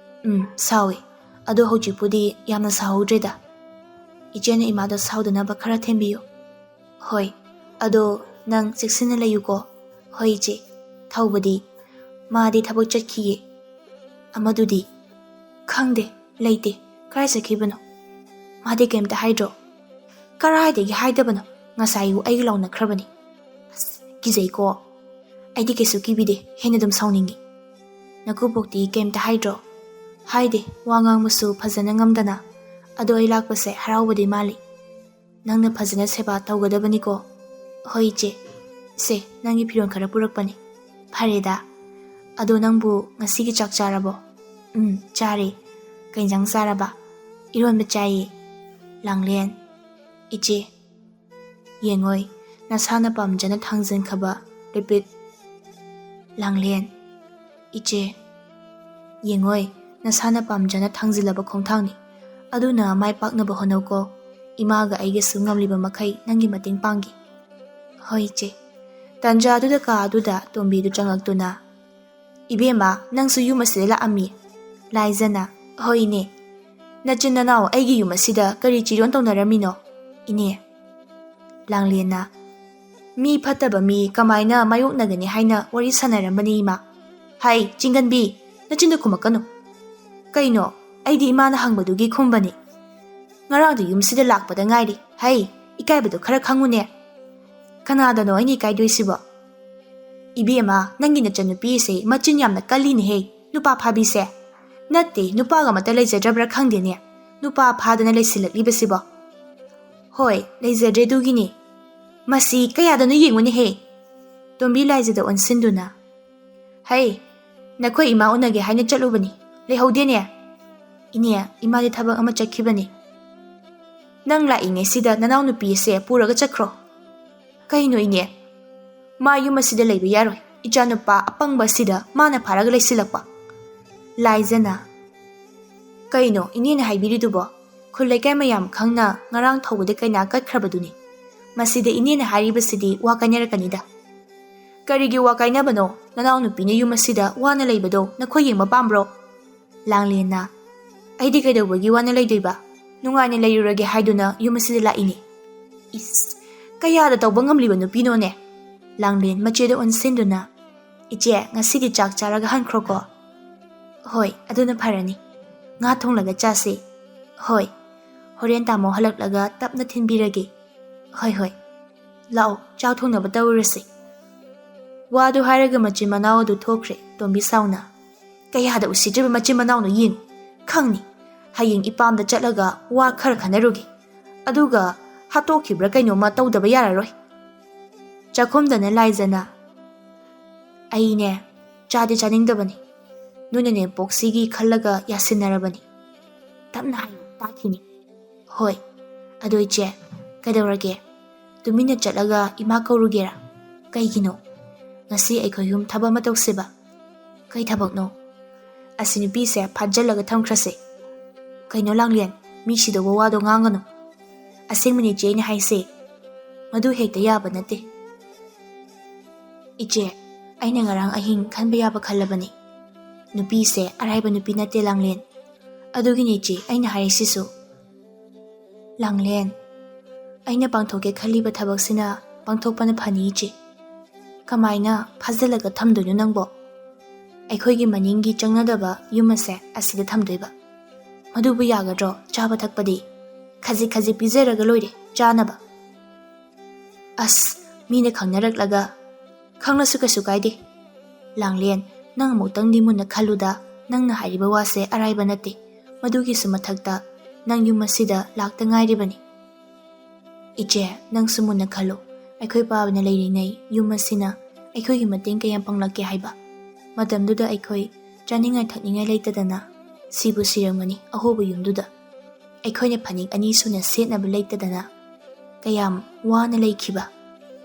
ꯁꯥꯎꯏ. ꯑꯗꯣ ꯍꯧꯖꯤꯛꯄꯨꯗꯤ ꯌꯥꯝꯅ ꯁꯥꯎꯍꯧꯗ꯭ꯔꯦꯗ. ꯏꯆꯦꯅ ꯏꯃꯥꯗꯣ ꯁꯥꯎꯗꯅꯕ ꯈꯔ ꯊꯦꯝꯕꯤꯌꯨ"꯫ "ꯍꯣꯏ, ꯑꯗꯣ ꯅꯪ ꯆꯦꯛꯁꯤꯟꯅ ꯂꯩꯌꯨꯀꯣ"꯫ "ꯍꯣꯏ ꯏꯆꯦ"꯫ "ꯊꯧꯕꯗꯤ"꯫ "ꯃꯥꯗꯤ ꯊꯕꯛ ꯆꯠꯈꯤꯌꯦ"꯫ "ꯑꯃꯗꯨꯗꯤ"꯫ "ꯈꯪꯗꯦ, ꯂꯩꯇꯦ. ꯀꯔꯥꯏ ꯆꯠꯈꯤꯕꯅꯣ"꯫ "ꯃꯥꯗꯤ ꯀꯩꯝꯇ ꯍꯥꯏꯗ꯭ꯔꯣ"꯫ "ꯀꯔꯥꯏꯗꯒꯤ ꯍꯥꯏꯗꯕꯅꯣ, ꯉꯁꯥꯏꯕꯨ ꯑꯩꯒ ꯂꯥꯎꯅꯈ꯭ꯔꯕꯅꯤ"꯫ "ꯑꯁ, ꯀꯤꯖꯩꯀꯣ"꯫ "ꯑꯩꯗꯤ ꯀꯩꯁꯨ ꯀꯤꯕꯤꯗꯦ, ꯍꯦꯟꯅ ꯑꯗꯨꯝ ꯁꯥꯎꯅꯤꯡꯉꯤ"꯫ "ꯅꯀꯨꯕꯣꯛꯇꯤ ꯀꯩꯝꯇ ꯍꯥꯏꯗ꯭ꯔꯣ"꯫ "ꯍꯥꯏꯗꯦ, ꯋꯥ ꯉꯥꯡꯕꯁꯨ ꯐꯖꯅ ꯉꯝꯗꯅ꯫ ꯑꯗꯣ ꯑꯩ ꯂꯥꯛꯄꯁꯦ ꯍꯔꯥꯎꯕꯗꯤ ꯃꯥꯜꯂꯤ"꯫ "ꯅꯪꯅ ꯐꯖꯅ ꯁꯦꯕꯥ ꯇꯧꯒꯗꯕꯅꯤꯀꯣ"꯫ "ꯍꯣꯏ ꯏꯆꯦ"꯫ "ꯁꯦ, ꯅꯪꯒꯤ ꯐꯤꯔꯣꯜ ꯈꯔ ꯄꯨꯔꯛꯄꯅꯤ"꯫ "ꯐꯔꯦꯗ꯫ ꯑꯗꯣ ꯅꯪꯕꯨ ꯉꯁꯤꯒꯤ ꯆꯥꯛ ꯆꯥꯔꯕꯣ"꯫ "ꯆꯥꯔꯦ"꯫ "ꯀꯩ ꯏꯟꯖꯥꯡ ꯆꯥꯔꯕ"꯫ "ꯏꯔꯣꯟꯕ ꯆꯥꯏꯌꯦ"꯫ "ꯂꯥꯡꯂꯦꯟ"꯫ "ꯏꯆꯦ"꯫ "ꯌꯦꯡꯉꯣꯏ, ꯅꯁꯥꯅ ꯄꯥꯝꯖꯅ ꯊꯥꯡꯖꯟꯈꯕ ꯔꯤꯄꯤꯠ"꯫ "ꯂꯥꯡꯂꯦꯟ"꯫ "ꯏꯆꯦ"꯫ "ꯌꯦꯡꯉꯣꯏ, ꯅꯁꯥꯅ ꯄꯥꯝꯖꯅ ꯊꯥꯡꯖꯤꯜꯂꯕ ꯈꯣꯡꯊꯥꯡꯅꯤ꯫ ꯑꯗꯨꯅ ꯃꯥꯏ ꯄꯥꯛꯅꯕ ꯍꯣꯠꯅꯧꯀꯣ꯫ ꯏꯃꯥꯒ ꯑꯩꯒꯁꯨ ꯉꯝꯂꯤꯕ ꯃꯈꯩ ꯅꯪꯒꯤ ꯃꯇꯦꯡ ꯄꯥꯡꯒꯦ"꯫ "ꯍꯣꯏ ꯏꯆꯦ"꯫ ꯇꯟꯖꯥꯗꯨꯗ ꯀꯥ ꯑꯗꯨꯗ ꯇꯣꯝꯕꯤꯗꯨ ꯆꯪꯂꯛꯇꯨꯅ "ꯏꯕꯦꯝꯃ, ꯅꯪꯁꯨ ꯌꯨꯝ ꯑꯁꯤꯗ ꯂꯥꯛꯑꯝꯃꯤ"꯫ ꯂꯥꯏꯖꯅ "ꯍꯣꯏ ꯏꯅꯦ"꯫ "ꯅꯆꯤꯟ ꯅꯅꯥꯎ ꯑꯩꯒꯤ ꯌꯨꯝ ꯑꯁꯤꯗ ꯀꯔꯤ ꯆꯤꯔꯣꯟ ꯇꯧꯅꯔꯝꯃꯤꯅꯣ"꯫ "ꯏꯅꯦ"꯫ ꯂꯥꯡꯂꯦꯟꯅ "ꯃꯤ ꯐꯠꯇꯕ ꯃꯤ ꯀꯃꯥꯏꯅ ꯃꯥꯌꯣꯛꯅꯒꯅꯤ ꯍꯥꯏꯅ ꯋꯥꯔꯤ ꯁꯥꯟꯅꯔꯝꯕꯅꯤ ꯏꯃꯥ"꯫ "ꯍꯩ, ꯆꯤꯡꯒꯟꯕꯤ, ꯅꯆꯤꯟꯗꯨ ꯈꯨꯝꯃꯛꯀꯅꯨ"꯫ "ꯀꯩꯅꯣ, ꯑꯩꯗꯤ ꯏꯃꯥꯅ ꯍꯪꯕꯗꯨꯒꯤ ꯈꯨꯝꯕꯅꯤ꯫ ꯉꯔꯥꯡꯗ ꯌꯨꯝꯁꯤꯗ ꯂꯥꯛꯄꯗ ꯉꯥꯏꯔꯤ꯫ ꯍꯩ, ꯏꯀꯥꯏꯕꯗꯣ ꯈꯔ ꯈꯪꯉꯨꯅꯦ꯫ ꯀꯅꯥꯗꯅꯣ ꯑꯩꯅ ꯏꯀꯥꯏꯗꯣꯏꯁꯤꯕꯣ? ꯏꯕꯦꯝꯃ, ꯅꯪꯒꯤ ꯅꯆꯟꯅꯨꯄꯤꯁꯦ ꯃꯆꯤꯟ ꯌꯥꯝꯅ ꯀꯜꯂꯤꯅꯦꯍꯦ, ꯅꯨꯄꯥ ꯐꯥꯕꯤꯁꯦ꯫ ꯅꯠꯇꯦ, ꯅꯨꯄꯥꯒ ꯑꯃꯠꯇ ꯂꯩꯖꯗ꯭ꯔꯕ꯭ꯔꯥ ꯈꯪꯗꯦꯅꯦ, ꯅꯨꯄꯥ ꯐꯥꯗꯅ ꯂꯩꯁꯤꯜꯂꯛꯂꯤꯕꯁꯤꯕꯣ꯫ ꯍꯣꯏ, ꯂꯩꯖꯗ꯭ꯔꯦ ꯑꯗꯨꯒꯤꯅꯤ꯫ ꯃꯁꯤ ꯀꯌꯥꯗꯅꯣ ꯌꯦꯡꯉꯨꯅꯦꯍꯦ꯫ ꯇꯣꯝꯕꯤ ꯂꯥꯏꯖꯗ ꯑꯣꯟꯁꯤꯟꯗꯨꯅ, ꯍꯩ, ꯅꯈꯣꯏ ꯏꯃꯥ ꯎꯅꯒꯦ ꯍꯥꯏꯅ ꯆꯠꯂꯨꯕꯅꯤ, ꯂꯩꯍꯧꯗꯦꯅꯦ꯫ ꯏꯅꯦ, ꯏꯃꯥꯗꯤ ꯊꯕꯛ ꯑꯃ ꯆꯠꯈꯤꯕꯅꯤ꯫ ꯅꯪ ꯂꯥꯛꯏꯉꯩꯁꯤꯗ ꯅꯅꯥꯎꯅꯨꯄꯤꯁꯦ ꯄꯨꯔꯒ ꯆꯠꯈ꯭ꯔꯣ꯫ ꯀꯩꯅꯣ ꯏꯅꯦ? ꯃꯥ ꯌꯨꯝ ꯑꯁꯤꯗ ꯂꯩꯕ ꯌꯥꯔꯣꯏ, ꯏꯆꯥꯅꯨꯄꯥ ꯑꯄꯪꯕ ꯑꯁꯤꯗ ꯃꯥꯅ ꯐꯥꯔꯒ ꯂꯩꯁꯤꯜꯂꯛꯄ꯫ ꯂꯥꯏꯖꯅ, ꯀꯩꯅꯣ ꯏꯅꯦꯅ ꯍꯥꯏꯕꯤꯔꯤꯗꯨꯕꯣ? ꯈꯨꯜ ꯂꯩꯀꯥꯏ ꯃꯌꯥꯝ ꯈꯪꯅ ꯉꯔꯥꯡ ꯊꯧꯕꯗ ꯀꯩꯅꯥ ꯀꯠꯈ꯭ꯔꯕꯗꯨꯅꯤ꯫ ꯃꯁꯤꯗ ꯏꯅꯦꯅ ꯍꯥꯏꯔꯤꯕꯁꯤꯗꯤ ꯋꯥ ꯀꯥꯏꯅꯔꯛꯀꯅꯤꯗ꯫ ꯀꯔꯤꯒꯤ ꯋꯥ ꯀꯥꯏꯅꯕꯅꯣ? ꯅꯅꯥꯎꯅꯨꯄꯤꯅ ꯌꯨꯝ ꯑꯁꯤꯗ ꯋꯥꯅ ꯂꯩꯕꯗꯣ ꯅꯈꯣꯏ ꯌꯦꯡꯕ ꯄꯥꯝꯕ꯭ꯔꯣ? ꯂꯥꯡꯂꯦꯟꯅ, ꯑꯩꯗꯤ ꯀꯩꯗꯧꯕꯒꯤ ꯋꯥꯅ ꯂꯩꯗꯣꯏꯕ? ꯅꯨꯡꯉꯥꯏꯅ ꯂꯩꯔꯨꯔꯒꯦ ꯍꯥꯏꯗꯨꯅ ꯌꯨꯝ ꯑꯁꯤꯗ ꯂꯥꯛꯏꯅꯤ꯫ ꯏꯁ, ꯀꯌꯥꯗ ꯇꯧꯕ ꯉꯝꯂꯤꯕ ꯅꯨꯄꯤꯅꯣꯅꯦ? ꯂꯥꯡꯂꯦꯟ ꯃꯆꯦꯗ ꯑꯣꯟꯁꯤꯟꯗꯨꯅ, ꯏꯆꯦ, ꯉꯁꯤꯗꯤ ꯆꯥꯛ ꯆꯥꯔꯒ ꯍꯟꯈ꯭ꯔꯣꯀꯣ꯫ ꯍꯣꯏ, ꯑꯗꯨꯅ ꯐꯔꯅꯤ꯫ ꯉꯥ ꯊꯣꯡꯂꯒ ꯆꯥꯁꯤ꯫ ꯍꯣꯏ, ꯍꯣꯔꯦꯟ ꯇꯥꯃꯣ ꯍꯜꯂꯛꯂꯒ ꯇꯞꯅ ꯊꯤꯟꯕꯤꯔꯒꯦ꯫ ꯍꯣꯏ ꯍꯣꯏ, ꯂꯥꯛꯑꯣ, ꯆꯥꯛ ꯊꯣꯡꯅꯕ ꯇꯧꯔꯁꯤ꯫ ꯋꯥꯗꯨ ꯍꯥꯏꯔꯒ ꯃꯆꯤꯟ ꯃꯅꯥꯎ ꯑꯗꯨ ꯊꯣꯛꯈ꯭ꯔꯦ ꯇꯣꯝꯕꯤ ꯁꯥꯎꯅ꯫ ꯀꯌꯥꯗ ꯎꯁꯤꯠꯇ꯭ꯔꯤꯕ ꯃꯆꯤꯟ ꯃꯅꯥꯎꯅꯣ ꯌꯦꯡꯉꯨ, ꯈꯪꯅꯤ꯫ ꯍꯌꯦꯡ ꯏꯄꯥꯝꯗ ꯆꯠꯂꯒ ꯋꯥ ꯈꯔ ꯈꯟꯅꯔꯨꯒꯦ, ꯑꯗꯨꯒ ꯍꯥꯠꯇꯣꯛꯈꯤꯕ꯭ꯔꯥ ꯀꯩꯅꯣꯝꯃ ꯇꯧꯗꯕ ꯌꯥꯔꯔꯣꯏ꯫ ꯆꯥꯛꯈꯨꯝꯗꯅ ꯂꯥꯏꯖꯅ, ꯑꯩꯅꯦ, ꯆꯥꯗꯤ ꯆꯥꯅꯤꯡꯗꯕꯅꯤ, ꯅꯣꯏꯅꯅꯦ ꯄꯣꯛꯁꯤꯒꯤ ꯈꯜꯂꯒ ꯌꯥꯁꯤꯟꯅꯔꯕꯅꯤ꯫ ꯇꯞꯅ ꯍꯥꯏꯌꯨ, ꯇꯥꯈꯤꯅꯤ꯫ ꯍꯣꯏ, ꯑꯗꯣ ꯏꯆꯦ, ꯀꯩꯗꯧꯔꯒꯦ? ꯇꯨꯃꯤꯟꯅ ꯆꯠꯂꯒ ꯏꯃꯥ ꯀꯧꯔꯨꯒꯦꯔꯥ? ꯀꯩꯒꯤꯅꯣ? ꯉꯁꯤ ꯑꯩꯈꯣꯏ ꯌꯨꯝ ꯊꯕꯛ ꯑꯃ ꯇꯧꯁꯦꯕ꯫ ꯀꯩ ꯊꯕꯛꯅꯣ? ꯑꯁꯤ ꯅꯨꯄꯤꯁꯦ ꯐꯥꯖꯤꯜꯂꯒ ꯊꯝꯈ꯭ꯔꯁꯦ꯫ ꯀꯩꯅꯣ ꯂꯥꯡꯂꯦꯟ, ꯃꯤ ꯁꯤꯗꯧꯕ ꯋꯥꯗꯣ ꯉꯥꯡꯒꯅꯨ꯫ ꯑꯁꯦꯡꯕꯅꯤ ꯏꯆꯦ ꯑꯩꯅ ꯍꯥꯏꯁꯦ, ꯃꯗꯨ ꯍꯦꯛꯇ ꯌꯥꯕ ꯅꯠꯇꯦ꯫ ꯏꯆꯦ, ꯑꯩꯅ ꯉꯔꯥꯡ ꯑꯍꯤꯡ ꯈꯟꯕ ꯌꯥꯕ ꯈꯜꯂꯕꯅꯤ꯫ ꯅꯨꯄꯤꯁꯦ ꯑꯔꯥꯏꯕ ꯅꯨꯄꯤ ꯅꯠꯇꯦ ꯂꯥꯡꯂꯦꯟ, ꯑꯗꯨꯒꯤꯅꯤ ꯏꯆꯦ ꯑꯩꯅ ꯍꯥꯏꯔꯤꯁꯤꯁꯨ꯫ ꯂꯥꯡꯂꯦꯟ, ꯑꯩꯅ ꯄꯥꯡꯊꯣꯛꯀꯦ ꯈꯜꯂꯤꯕ ꯊꯕꯛꯁꯤꯅ ꯄꯥꯡꯊꯣꯛꯄꯅ ꯐꯅꯤ ꯏꯆꯦ꯫ ꯀꯃꯥꯏꯅ ꯐꯥꯖꯤꯜꯂꯒ ꯊꯝꯗꯣꯏꯅꯣ ꯅꯪꯕꯣ? ꯑꯩꯈꯣꯏꯒꯤ ꯃꯅꯤꯡꯒꯤ ꯆꯪꯅꯗꯕ ꯌꯨꯝ ꯑꯁꯦ ꯑꯁꯤꯗ ꯊꯝꯗꯣꯏꯕ꯫ ꯃꯗꯨꯕꯨ ꯌꯥꯒꯗ꯭ꯔꯣ? ꯆꯥꯕ ꯊꯛꯄꯗꯤ ꯈꯖꯤꯛ ꯈꯖꯤꯛ ꯄꯤꯖꯔꯒ ꯂꯣꯏꯔꯦ, ꯆꯥꯅꯕ꯫ ꯑꯁ, ꯃꯤꯅ ꯈꯪꯅꯔꯛꯂꯒ, ꯈꯪꯂꯁꯨ ꯀꯩꯁꯨ ꯀꯥꯏꯗꯦ꯫ ꯂꯥꯡꯂꯦꯟ, ꯅꯪ ꯑꯃꯨꯛꯇꯪꯗꯤ ꯃꯨꯟꯅ ꯈꯜꯂꯨꯗ, ꯅꯪꯅ ꯍꯥꯏꯔꯤꯕ ꯋꯥꯁꯦ ꯑꯔꯥꯏꯕ ꯅꯠꯇꯦ꯫ ꯃꯗꯨꯒꯤꯁꯨ ꯃꯊꯛꯇ ꯅꯪ ꯌꯨꯝ ꯑꯁꯤꯗ ꯂꯥꯛꯇ ꯉꯥꯏꯔꯤꯕꯅꯤ꯫ ꯏꯆꯦ, ꯅꯪꯁꯨ ꯃꯨꯟꯅ ꯈꯜꯂꯨ, ꯑꯩꯈꯣꯏ ꯄꯥꯕꯅ ꯂꯩꯔꯤꯉꯩ ꯌꯨꯝ ꯑꯁꯤꯅ ꯑꯩꯈꯣꯏꯒꯤ ꯃꯇꯦꯡ ꯀꯌꯥꯝ ꯄꯥꯡꯂꯛꯀꯦ ꯍꯥꯏꯕ꯫ ꯃꯇꯝꯗꯨꯗ ꯑꯩꯈꯣꯏ ꯆꯥꯅꯤꯡꯉꯥꯏ ꯊꯛꯅꯤꯡꯉꯥই ꯂꯩꯇꯗꯅ ꯁꯤꯕꯨ ꯁꯤꯔꯝꯒꯅꯤ ꯑꯍꯣꯕ ꯌꯨꯝꯗꯨꯗ꯫ ꯑꯩꯈꯣꯏꯅ ꯐꯅꯦꯛ ꯑꯅꯤ ꯁꯨꯅ ꯁꯦꯠꯅꯕ ꯂꯩꯇꯗꯅ ꯀꯌꯥꯝ ꯋꯥꯅ ꯂꯩꯈꯤꯕ꯫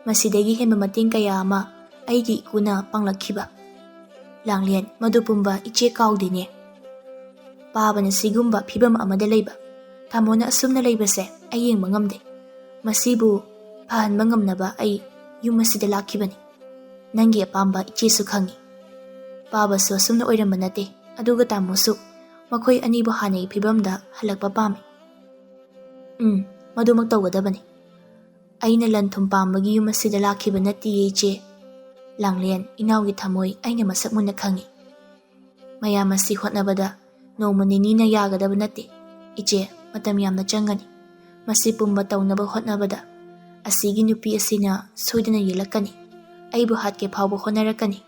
ꯃꯁꯤꯗꯒꯤ ꯍꯦꯟꯕ ꯃꯇꯦꯡ ꯀꯌꯥ ꯑꯃ ꯑꯩꯒꯤ ꯏꯀꯨꯅ ꯄꯥꯡꯂꯛꯈꯤꯕ꯫ ꯂꯥꯡꯂꯦꯟ, ꯃꯗꯨ ꯄꯨꯝꯕ ꯏꯆꯦ ꯀꯥꯎꯗꯦꯅꯦ꯫ ꯄꯥꯕꯅ ꯁꯤꯒꯨꯝꯕ ꯐꯤꯕꯝ ꯑꯃꯗ ꯂꯩꯕ, ꯇꯥꯃꯣꯅ ꯑꯁꯨꯝꯅ ꯂꯩꯕꯁꯦ ꯑꯩ ꯌꯦꯡꯕ ꯉꯝꯗꯦ꯫ ꯃꯁꯤꯕꯨ ꯐꯍꯟꯕ ꯉꯝꯅꯕ ꯑꯩ ꯌꯨꯝ ꯑꯁꯤꯗ ꯂꯥꯛꯈꯤꯕꯅꯤ꯫ ꯅꯪꯒꯤ ꯑꯄꯥꯝꯕ ꯏꯆꯦꯁꯨ ꯈꯪꯉꯤ꯫ ꯄꯥꯕꯁꯨ ꯑꯁꯨꯝꯅ ꯑꯣꯏꯔꯝꯕ ꯅꯠꯇꯦ, ꯑꯗꯨꯒ ꯇꯥꯃꯣꯁꯨ ꯃꯈꯣꯏ ꯑꯅꯤꯕꯨ ꯍꯥꯟꯅꯒꯤ ꯐꯤꯕꯝꯗ ꯍꯜꯂꯛꯄ ꯄꯥꯝꯃꯤ꯫ ꯃꯗꯨꯃꯛ ꯇꯧꯒꯗꯕꯅꯤ꯫ ꯑꯩꯅ ꯂꯟ ꯊꯨꯝ ꯄꯥꯝꯕꯒꯤ ꯌꯨꯝ ꯑꯁꯤꯗ ꯂꯥꯛꯈꯤꯕ ꯅꯠꯇꯤꯌꯦ ꯏꯆꯦ꯫ ꯂꯥꯡꯂꯦꯟ, ꯏꯅꯥꯎꯒꯤ ꯊꯃꯣꯏ ꯑꯩꯅ ꯃꯁꯛ ꯃꯨꯟꯅ ꯈꯪꯉꯤ꯫ ꯃꯌꯥꯝ ꯑꯁꯤ ꯍꯣꯠꯅꯕꯗ ꯅꯣꯡꯃ ꯅꯤꯅꯤꯅ ꯌꯥꯒꯗꯕ ꯅꯠꯇꯦ ꯏꯆꯦ, ꯃꯇꯝ ꯌꯥꯝꯅ ꯆꯪꯒꯅꯤ꯫ ꯃꯁꯤ ꯄꯨꯝꯕ ꯇꯧꯅꯕ ꯍꯣꯠꯅꯕꯗ ꯑꯁꯤꯒꯤ ꯅꯨꯄꯤ ꯑꯁꯤꯅ ꯁꯣꯏꯗꯅ ꯌꯦꯜꯂꯛꯀꯅꯤ, ꯑꯩꯕꯨ ꯍꯥꯠꯀꯦ ꯐꯥꯎꯕ ꯍꯣꯠꯅꯔꯛꯀꯅꯤ꯫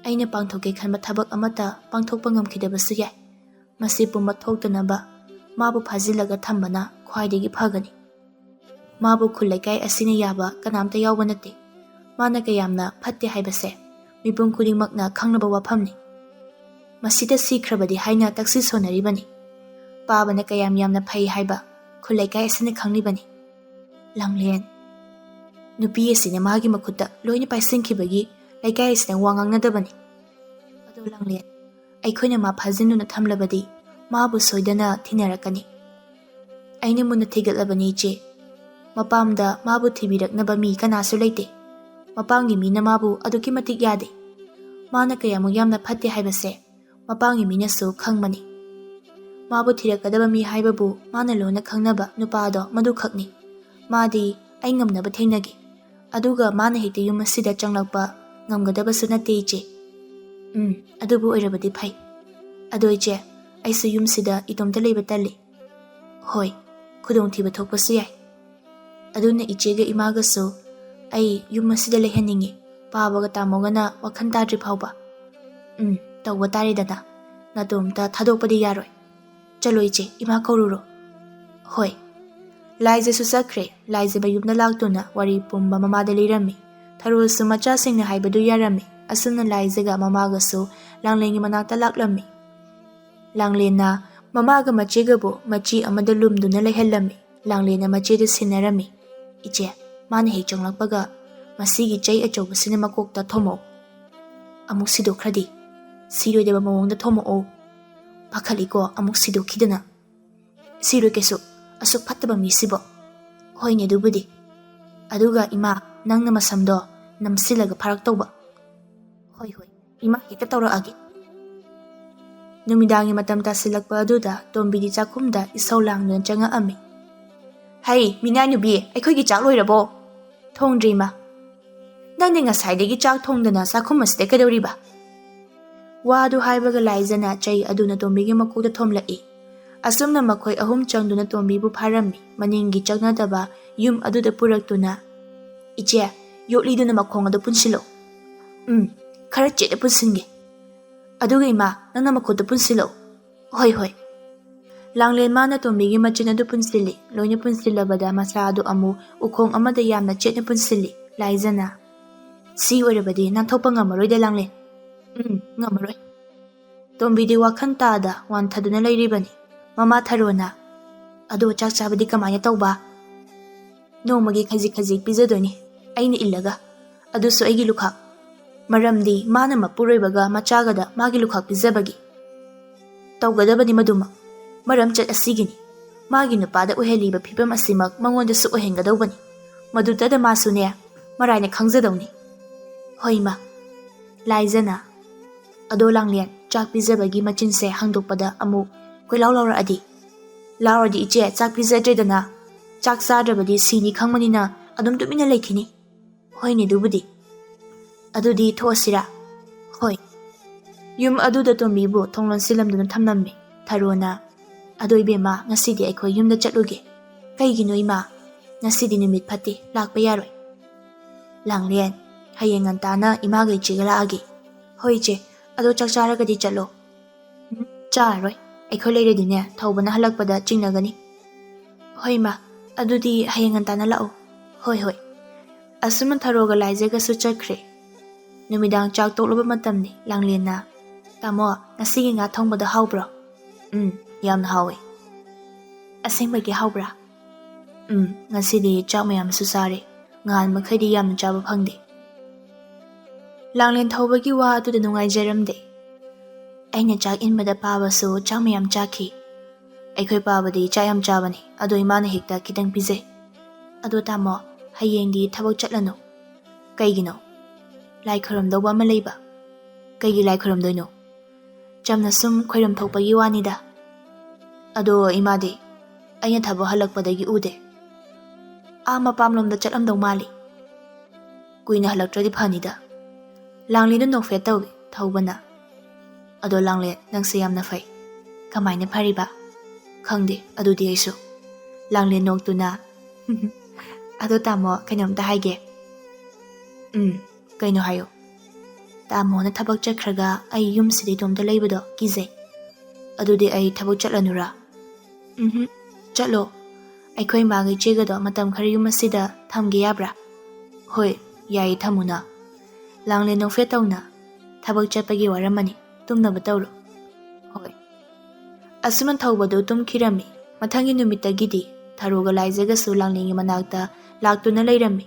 ꯑꯩꯅ ꯄꯥꯡꯊꯣꯛꯀꯦ ꯈꯟꯕ ꯊꯕꯛ ꯑꯃꯠꯇ ꯄꯥꯡꯊꯣꯛꯄ ꯉꯝꯈꯤꯗꯕꯁꯨ ꯌꯥꯏ꯫ ꯃꯁꯤ ꯄꯨꯝꯕ ꯊꯣꯛꯇꯅꯕ ꯃꯥꯕꯨ ꯐꯥꯖꯤꯜꯂꯒ ꯊꯝꯕꯅ ꯈ꯭ꯋꯥꯏꯗꯒꯤ ꯐꯒꯅꯤ꯫ ꯃꯥꯕꯨ ꯈꯨꯜ ꯂꯩꯀꯥꯏ ꯑꯁꯤꯅ ꯌꯥꯕ ꯀꯅꯥꯝꯇ ꯌꯥꯎꯕ ꯅꯠꯇꯦ꯫ ꯃꯥꯅ ꯀꯌꯥꯝꯅ ꯐꯠꯇꯦ ꯍꯥꯏꯕꯁꯦ ꯃꯤꯄꯨꯝ ꯈꯨꯗꯤꯡꯃꯛꯅ ꯈꯪꯅꯕ ꯋꯥꯐꯝꯅꯤ꯫ ꯃꯁꯤꯗ ꯁꯤꯈ꯭ꯔꯕꯗꯤ ꯍꯥꯏꯅ ꯇꯛꯁꯤ ꯁꯣꯟꯅꯔꯤꯕꯅꯤ꯫ ꯄꯥꯕꯅ ꯀꯌꯥꯝ ꯌꯥꯝꯅ ꯐꯩ ꯍꯥꯏꯕ ꯈꯨꯜ ꯂꯩꯀꯥꯏ ꯑꯁꯤꯅ ꯈꯪꯂꯤꯕꯅꯤ꯫ ꯂꯥꯡꯂꯦꯟ, ꯅꯨꯄꯤ ꯑꯁꯤꯅ ꯃꯥꯒꯤ ꯃꯈꯨꯠꯇ ꯂꯣꯏꯅ ꯄꯥꯏꯁꯤꯟꯈꯤꯕꯒꯤ ꯂꯩꯀꯥꯏ ꯑꯁꯤꯅ ꯋꯥ ꯉꯥꯡꯅꯗꯕꯅꯤ꯫ ꯑꯗꯣ ꯂꯥꯡꯂꯦꯟ, ꯑꯩꯈꯣꯏꯅ ꯃꯥ ꯐꯥꯖꯤꯟꯗꯨꯅ ꯊꯝꯂꯕꯗꯤ ꯃꯥꯕꯨ ꯁꯣꯏꯗꯅ ꯊꯤꯅꯔꯛꯀꯅꯤ꯫ ꯑꯩꯅ ꯃꯨꯟꯅ ꯊꯤꯒꯠꯂꯕꯅꯤ ꯏꯆꯦ꯫ ꯃꯄꯥꯝꯗ ꯃꯥꯕꯨ ꯊꯤꯕꯤꯔꯛꯅꯕ ꯃꯤ ꯀꯅꯥꯁꯨ ꯂꯩꯇꯦ꯫ ꯃꯄꯥꯝꯒꯤ ꯃꯤꯅ ꯃꯥꯕꯨ ꯑꯗꯨꯛꯀꯤ ꯃꯇꯤꯛ ꯌꯥꯗꯦ꯫ ꯃꯥꯅ ꯀꯌꯥꯃꯨꯛ ꯌꯥꯝꯅ ꯐꯠꯇꯦ ꯍꯥꯏꯕꯁꯦ ꯃꯄꯥꯝꯒꯤ ꯃꯤꯅꯁꯨ ꯈꯪꯕꯅꯤ꯫ ꯃꯥꯕꯨ ꯊꯤꯔꯛꯀꯗꯕ ꯃꯤ ꯍꯥꯏꯕꯕꯨ ꯃꯥꯅ ꯂꯣꯏꯅ ꯈꯪꯅꯕ ꯅꯨꯄꯥꯗꯣ ꯃꯗꯨꯈꯛꯅꯤ꯫ ꯃꯥꯗꯤ ꯑꯩ ꯉꯝꯅꯕ ꯊꯦꯡꯅꯒꯦ, ꯑꯗꯨꯒ ꯃꯥꯅ ꯍꯦꯛꯇ ꯌꯨꯝ ꯑꯁꯤꯗ ꯆꯪꯂꯛꯄ ꯉꯝꯒꯗꯕꯁꯨ ꯅꯠꯇꯦ ꯏꯆꯦ꯫ ꯑꯗꯨꯕꯨ ꯑꯣꯏꯔꯕꯗꯤ ꯐꯩ꯫ ꯑꯗꯣ ꯏꯆꯦ, ꯑꯩꯁꯨ ꯌꯨꯝꯁꯤꯗ ꯏꯇꯣꯝꯇ ꯂꯩꯕ ꯇꯜꯂꯤ. ꯍꯣꯏ, ꯈꯨꯗꯣꯡꯊꯤꯕ ꯊꯣꯛꯄꯁꯨ ꯌꯥꯏ. ꯑꯗꯨꯅ ꯏꯆꯦꯒ ꯏꯃꯥꯒꯁꯨ ꯑꯩ ꯌꯨꯝ ꯑꯁꯤꯗ ꯂꯩꯍꯟꯅꯤꯡꯉꯤ, ꯄꯥꯕꯒ ꯇꯥꯃꯣꯒꯅ ꯋꯥꯈꯜ ꯇꯥꯗ꯭ꯔꯤ ꯐꯥꯎꯕ. ꯇꯧꯕ ꯇꯥꯔꯦꯗꯅ. ꯅꯇꯣꯝꯇ ꯊꯥꯗꯣꯛꯄꯗꯤ ꯌꯥꯔꯣꯏ. ꯆꯠꯂꯣ ꯏꯆꯦ, ꯏꯃꯥ ꯀꯧꯔꯨꯔꯣ. ꯍꯣꯏ. ꯂꯥꯏꯖꯁꯨ ꯆꯠꯈ꯭ꯔꯦ. ꯂꯥꯏꯖ ꯃꯌꯨꯝꯗ ꯂꯥꯛꯇꯨꯅ ꯋꯥꯔꯤ ꯄꯨꯝꯕ ꯃꯃꯥꯗ ꯂꯤꯔꯝꯃꯤ. ꯊꯔꯣꯁꯨ ꯃꯆꯥꯁꯤꯡꯅ ꯍꯥꯏꯕꯗꯨ ꯌꯥꯔꯝꯃꯤ. ꯑꯁꯨꯝꯅ ꯂꯥꯏꯖꯒ ꯃꯃꯥꯒꯁꯨ ꯂꯥꯡꯂꯦꯟꯒꯤ ꯃꯅꯥꯛꯇ ꯂꯥꯛꯂꯝꯃꯤ. ꯂꯥꯡꯂꯦꯟꯅ ꯃꯃꯥꯒ ꯃꯆꯦꯒꯕꯨ ꯃꯆꯤ ꯑꯃꯗ ꯂꯨꯝꯗꯨꯅ ꯂꯩꯍꯜꯂꯝꯃꯤ. ꯂꯥꯡꯂꯦꯟꯅ ꯃꯆꯦꯗ ꯁꯤꯟꯅꯔꯝꯃꯤ. ꯏꯆꯦ, ꯃꯥꯅ ꯍꯦꯛ ꯆꯪꯂꯛꯄꯒ ꯃꯁꯤꯒꯤ ꯆꯩ ꯑꯆꯧꯕꯁꯤꯅ ꯃꯀꯣꯛꯇ ꯊꯣꯝꯃꯛꯎ. ꯑꯃꯨꯛ ꯁꯤꯗꯣꯛꯈ꯭ꯔꯗꯤ ꯁꯤꯔꯣꯏꯗꯕ ꯃꯑꯣꯡꯗ ꯊꯣꯝꯃꯛꯑꯣ. ꯄꯥꯈꯠꯂꯤꯀꯣ ꯑꯃꯨꯛ ꯁꯤꯗꯣꯛꯈꯤꯗꯅ. ꯁꯤꯔꯣꯏ ꯀꯩꯁꯨ, ꯑꯁꯨꯛ ꯐꯠꯇꯕ ꯃꯤꯁꯤꯕꯣ. ꯍꯣꯏꯅꯦ ꯑꯗꯨꯕꯨꯗꯤ. ꯑꯗꯨꯒ ꯏꯃꯥ, ꯅꯪꯅ ꯃꯁꯝꯗꯣ ꯅꯝꯁꯤꯜꯂꯒ ꯐꯥꯔꯛꯇꯧꯕ. ꯍꯣꯏ, ꯏꯃꯥ ꯍꯦꯛꯇ ꯇꯧꯔꯛꯑꯒꯦ. ꯅꯨꯃꯤꯗꯥꯡꯒꯤ ꯃꯇꯝ ꯇꯥꯁꯤꯜꯂꯛꯄ ꯑꯗꯨꯗ ꯇꯣꯝꯕꯤꯗꯤ ꯆꯥꯛꯈꯨꯝꯗ ꯏꯁꯧ ꯂꯥꯡꯗꯨꯅ ꯆꯪꯉꯛꯑꯝꯃꯤ. ꯍꯩ ꯃꯤꯅꯥꯏ ꯅꯨꯕꯤ, ꯑꯩꯈꯣꯏꯒꯤ ꯆꯥꯛ ꯂꯣꯏꯔꯕꯣ? ꯊꯣꯡꯗ꯭ꯔꯤ ꯏꯃꯥ. ꯅꯪꯗꯤ ꯉꯁꯥꯏꯗꯒꯤ ꯆꯥꯛ ꯊꯣꯡꯗꯅ ꯆꯥꯛꯈꯨꯝ ꯑꯁꯤꯗ ꯀꯩꯗꯧꯔꯤꯕ? ꯋꯥꯗꯨ ꯍꯥꯏꯕꯒ ꯂꯥꯏꯖꯅ ꯆꯩ ꯑꯗꯨꯅ ꯇꯣꯝꯕꯤꯒꯤ ꯃꯀꯣꯛꯇ ꯊꯣꯝꯂꯛꯏ. ꯑꯁꯨꯝꯅ ꯃꯈꯣꯏ ꯑꯍꯨꯝ ꯆꯪꯗꯨꯅ ꯇꯣꯝꯕꯤꯕꯨ ꯐꯥꯔꯝꯃꯤ. ꯃꯅꯤꯡꯒꯤ ꯆꯪꯅꯗꯕ ꯌꯨꯝ ꯑꯗꯨꯗ ꯄꯨꯔꯛꯇꯨꯅ, ꯏꯆꯦ, ꯌꯣꯠꯂꯤꯗꯨꯅ ꯃꯈꯣꯡ ꯑꯗꯨ ꯄꯨꯟꯁꯤꯜꯂꯣ. ꯈꯔ ꯆꯦꯠꯅ ꯄꯨꯟꯁꯤꯟꯒꯦ. ꯑꯗꯨꯒ ꯏꯃꯥ, ꯅꯪꯅ ꯃꯈꯨꯠꯇ ꯄꯨꯟꯁꯤꯜꯂꯣ. ꯍꯣꯏ. ꯂꯥꯡꯂꯦꯟ ꯃꯥꯅ ꯇꯣꯝꯕꯤꯒꯤ ꯃꯆꯤꯟ ꯑꯗꯨ ꯄꯨꯟꯁꯤꯜꯂꯤ. ꯂꯣꯏꯅ ꯄꯨꯟꯁꯤꯜꯂꯕꯗ ꯃꯆꯥ ꯑꯗꯨ ꯑꯃꯨꯛ ꯎꯈꯣꯡ ꯑꯃꯗ ꯌꯥꯝꯅ ꯆꯦꯠꯅ ꯄꯨꯟꯁꯤꯜꯂꯤ. ꯂꯥꯏꯖꯅ, ꯁꯤ ꯑꯣꯏꯔꯕꯗꯤ ꯅꯥꯟꯊꯣꯛꯄ ꯉꯝꯃꯔꯣꯏꯗ ꯂꯥꯡꯂꯦꯟ. ꯉꯝꯃꯔꯣꯏ. ꯇꯣꯝꯕꯤꯗꯤ ꯋꯥꯈꯜ ꯇꯥꯗ ꯋꯥꯟꯊꯗꯨꯅ ꯂꯩꯔꯤꯕꯅꯤ. ꯃꯃꯥ ꯊꯔꯣꯅ, ꯑꯗꯣ ꯆꯥꯛ ꯆꯥꯕꯗꯤ ꯀꯃꯥꯏꯅ ꯇꯧꯕ? ꯅꯣꯡꯃꯒꯤ ꯈꯖꯤꯛ ꯈꯖꯤꯛ ꯄꯤꯖꯗꯣꯏꯅꯤ, ꯑꯩꯅ ꯏꯜꯂꯒ. ꯑꯗꯨꯁꯨ ꯑꯩꯒꯤ ꯂꯨꯈꯥꯛ. ꯃꯔꯝꯗꯤ ꯃꯥꯅ ꯃꯄꯨꯔꯣꯏꯕꯒ ꯃꯆꯥꯒꯗ ꯃꯥꯒꯤ ꯂꯨꯈꯥꯛ ꯄꯤꯖꯕꯒꯤ. ꯇꯧꯒꯗꯕꯅꯤ ꯃꯗꯨꯃꯛ. ꯃꯔꯝꯆꯠ ꯑꯁꯤꯒꯤꯅꯤ. ꯃꯥꯒꯤ ꯅꯨꯄꯥꯗ ꯑꯣꯏꯍꯜꯂꯤꯕ ꯐꯤꯕꯝ ꯑꯁꯤꯃꯛ ꯃꯉꯣꯟꯗꯁꯨ ꯑꯣꯏꯍꯟꯒꯗꯧꯕꯅꯤ. ꯃꯗꯨꯇꯗ ꯃꯥꯁꯨꯅꯦ ꯃꯔꯥꯏꯅ ꯈꯪꯖꯗꯧꯅꯤ. ꯍꯣꯏ ꯏꯃꯥ. ꯂꯥꯏꯖꯅ, ꯑꯗꯣ ꯂꯥꯡꯂꯦꯟ, ꯆꯥꯛ ꯄꯤꯖꯕꯒꯤ ꯃꯆꯤꯟꯁꯦ ꯍꯥꯡꯗꯣꯛꯄꯗ ꯑꯃꯨꯛ ꯀꯣꯏꯂꯥꯎ ꯂꯥꯎꯔꯛꯑꯗꯤ? ꯂꯥꯎꯔꯗꯤ ꯏꯆꯦ,ꯆꯥꯛ ꯄꯤꯖꯗ꯭ꯔꯦꯗꯅ. ꯆꯥꯛ ꯆꯥꯗ꯭ꯔꯕꯗꯤ ꯁꯤꯅꯤ ꯈꯪꯕꯅꯤꯅ ꯑꯗꯨꯝ ꯇꯨꯃꯤꯟꯅ ꯂꯩꯈꯤꯅꯤ. ꯍꯣꯏꯅꯦ ꯑꯗꯨꯕꯨꯗꯤ. ꯑꯗꯨꯗꯤ ꯊꯣꯛꯑꯁꯤꯔꯥ? ꯍꯣꯏ. ꯌꯨꯝ ꯑꯗꯨꯗ ꯇꯣꯝꯕꯤꯕꯨ ꯊꯣꯡ ꯂꯣꯟꯁꯤꯜꯂꯝꯗꯨꯅ ꯊꯝꯂꯝꯃꯤ. ꯊꯔꯣꯅ, ꯑꯗꯣ ꯏꯕꯦꯝꯃ, ꯉꯁꯤꯗꯤ ꯑꯩꯈꯣꯏ ꯌꯨꯝꯗ ꯆꯠꯂꯨꯒꯦ. ꯀꯩꯒꯤꯅꯣ ꯏꯃꯥ? ꯉꯁꯤꯗꯤ ꯅꯨꯃꯤꯠ ꯐꯠꯇꯦ, ꯂꯥꯛꯄ ꯌꯥꯔꯣꯏ. ꯂꯥꯡꯂꯦꯟ, ꯍꯌꯦꯡ ꯉꯟꯇꯥꯅ ꯏꯃꯥꯒ ꯏꯆꯦꯒ ꯂꯥꯛꯑꯒꯦ. ꯍꯣꯏ ꯏꯆꯦ, ꯑꯗꯣ ꯆꯥꯛ ꯆꯥꯔꯒꯗꯤ ꯆꯠꯂꯣ. ꯆꯥꯔꯔꯣꯏ. ꯑꯩꯈꯣꯏ ꯂꯩꯔꯗꯤꯅꯦ ꯊꯧꯕꯅ ꯍꯜꯂꯛꯄꯗ ꯆꯤꯡꯅꯒꯅꯤ. ꯍꯣꯏ ꯏꯃꯥ, ꯑꯗꯨꯗꯤ ꯍꯌꯦꯡ ꯉꯟꯇꯥꯅ ꯂꯥꯛꯑꯣ. ꯍꯣꯏ. ꯑꯁꯨꯝꯅ ꯊꯔꯣꯒ ꯂꯥꯏꯖꯒꯁꯨ ꯆꯠꯈ꯭ꯔꯦ. ꯅꯨꯃꯤꯗꯥꯡ ꯆꯥꯛ ꯇꯣꯛꯂꯕ ꯃꯇꯝꯅꯤ. ꯂꯥꯡꯂꯦꯟꯅ, ꯇꯥꯃꯣ, ꯉꯁꯤꯒꯤ ꯉꯥ ꯊꯣꯡꯕꯗꯣ ꯍꯥꯎꯕ꯭ꯔꯣ? ꯌꯥꯝꯅ ꯍꯥꯎꯋꯦ. ꯑꯁꯦꯡꯕꯒꯤ ꯍꯥꯎꯕ꯭ꯔꯥ? ꯉꯁꯤꯗꯤ ꯆꯥꯛ ꯃꯌꯥꯝꯁꯨ ꯆꯥꯔꯦ. ꯉꯍꯥꯟ ꯃꯈꯩꯗꯤ ꯌꯥꯝꯅ ꯆꯥꯕ ꯐꯪꯗꯦ. ꯂꯥꯡꯂꯦꯟ ꯊꯧꯕꯒꯤ ꯋꯥ ꯑꯗꯨꯗ ꯅꯨꯡꯉꯥꯏꯖꯔꯝꯗꯦ. ꯑꯩꯅ ꯆꯥꯛ ꯏꯟꯕꯗ ꯄꯥꯕꯁꯨ ꯆꯥꯛ ꯃꯌꯥꯝ ꯆꯥꯈꯤ. ꯑꯩꯈꯣꯏ ꯄꯥꯕꯗꯤ ꯆꯥꯛ ꯌꯥꯝ ꯆꯥꯕꯅꯤ. ꯑꯗꯣ ꯏꯃꯥꯅ ꯍꯦꯛꯇ ꯈꯤꯇꯪ ꯄꯤꯖꯩ. ꯑꯗꯣ ꯇꯥꯃꯣ, ꯍꯌꯦꯡꯗꯤ ꯊꯕꯛ ꯆꯠꯂꯅꯨ. ꯀꯩꯒꯤꯅꯣ? ꯂꯥꯏ ꯈꯣꯏꯔꯝꯗꯧꯕ ꯑꯃ ꯂꯩꯕ. ꯀꯩꯒꯤ ꯂꯥꯏ ꯈꯣꯏꯔꯝꯗꯣꯏꯅꯣ? ꯆꯝꯅ ꯁꯨꯝ ꯈꯣꯏꯔꯝ ꯊꯣꯛꯄꯒꯤ ꯋꯥꯅꯤꯗ. ꯑꯗꯣ ꯏꯃꯥꯗꯤ? ꯑꯩꯅ ꯊꯕꯛ ꯍꯜꯂꯛꯄꯗꯒꯤ ꯎꯗꯦ. ꯃꯄꯥꯝꯂꯣꯝꯗ ꯆꯠꯂꯝꯗꯧ ꯃꯥꯜꯂꯤ. ꯀꯨꯏꯅ ꯍꯜꯂꯛꯇ꯭ꯔꯗꯤ ꯐꯅꯤꯗ. ꯂꯥꯡꯂꯦꯟꯗꯨ ꯅꯣꯛꯐꯦꯠ ꯇꯧꯏ. ꯊꯧꯕꯅ, ꯑꯗꯣ ꯂꯥꯡꯂꯦꯟ, ꯅꯪꯁꯦ ꯌꯥꯝꯅ ꯐꯩ. ꯀꯃꯥꯏꯅ ꯐꯔꯤꯕ? ꯈꯪꯗꯦ ꯑꯗꯨꯗꯤ ꯑꯩꯁꯨ. ꯂꯥꯡꯂꯦꯟ ꯅꯣꯛꯇꯨꯅ, ꯑꯗꯣ ꯇꯥꯃꯣ, ꯀꯩꯅꯣꯝꯇ ꯍꯥꯏꯒꯦ. ꯀꯩꯅꯣ ꯍꯥꯏꯌꯣ. ꯇꯥꯃꯣꯅ ꯊꯕꯛ ꯆꯠꯈ꯭ꯔꯒ ꯑꯩ ꯌꯨꯝꯁꯤꯗ ꯏꯇꯣꯝꯇ ꯂꯩꯕꯗꯣ ꯀꯤꯖꯩ. ꯑꯗꯨꯗꯤ ꯑꯩ ꯊꯕꯛ ꯆꯠꯂꯅꯨꯔꯥ? ꯆꯠꯂꯣ. ꯑꯩꯈꯣꯏ ꯏꯃꯥꯒ ꯏꯆꯦꯒꯗꯣ ꯃꯇꯝ ꯈꯔ ꯌꯨꯝ ꯑꯁꯤꯗ ꯊꯝꯒꯦ ꯌꯥꯕ꯭ꯔꯥ? ꯍꯣꯏ, ꯌꯥꯏꯌꯦ, ꯊꯝꯃꯨꯅ. ꯂꯥꯡꯂꯦꯟ ꯅꯣꯛꯐꯦꯠ ꯇꯧꯅ, ꯊꯕꯛ ꯆꯠꯄꯒꯤ ꯋꯥꯔꯝꯃꯅꯤ, ꯇꯨꯝꯅꯕ ꯇꯧꯔꯣ. ꯍꯣꯏ. ꯑꯁꯨꯝꯅ ꯊꯧꯕꯗꯨ ꯇꯨꯝꯈꯤꯔꯝꯃꯤ. ꯃꯊꯪꯒꯤ ꯅꯨꯃꯤꯠꯇꯒꯤꯗꯤ ꯊꯔꯣꯒ ꯂꯥꯏꯖꯒꯁꯨ ꯂꯥꯡꯂꯦꯟꯒꯤ ꯃꯅꯥꯛꯇ ꯂꯥꯛꯇꯨꯅ ꯂꯩꯔꯝꯃꯤ.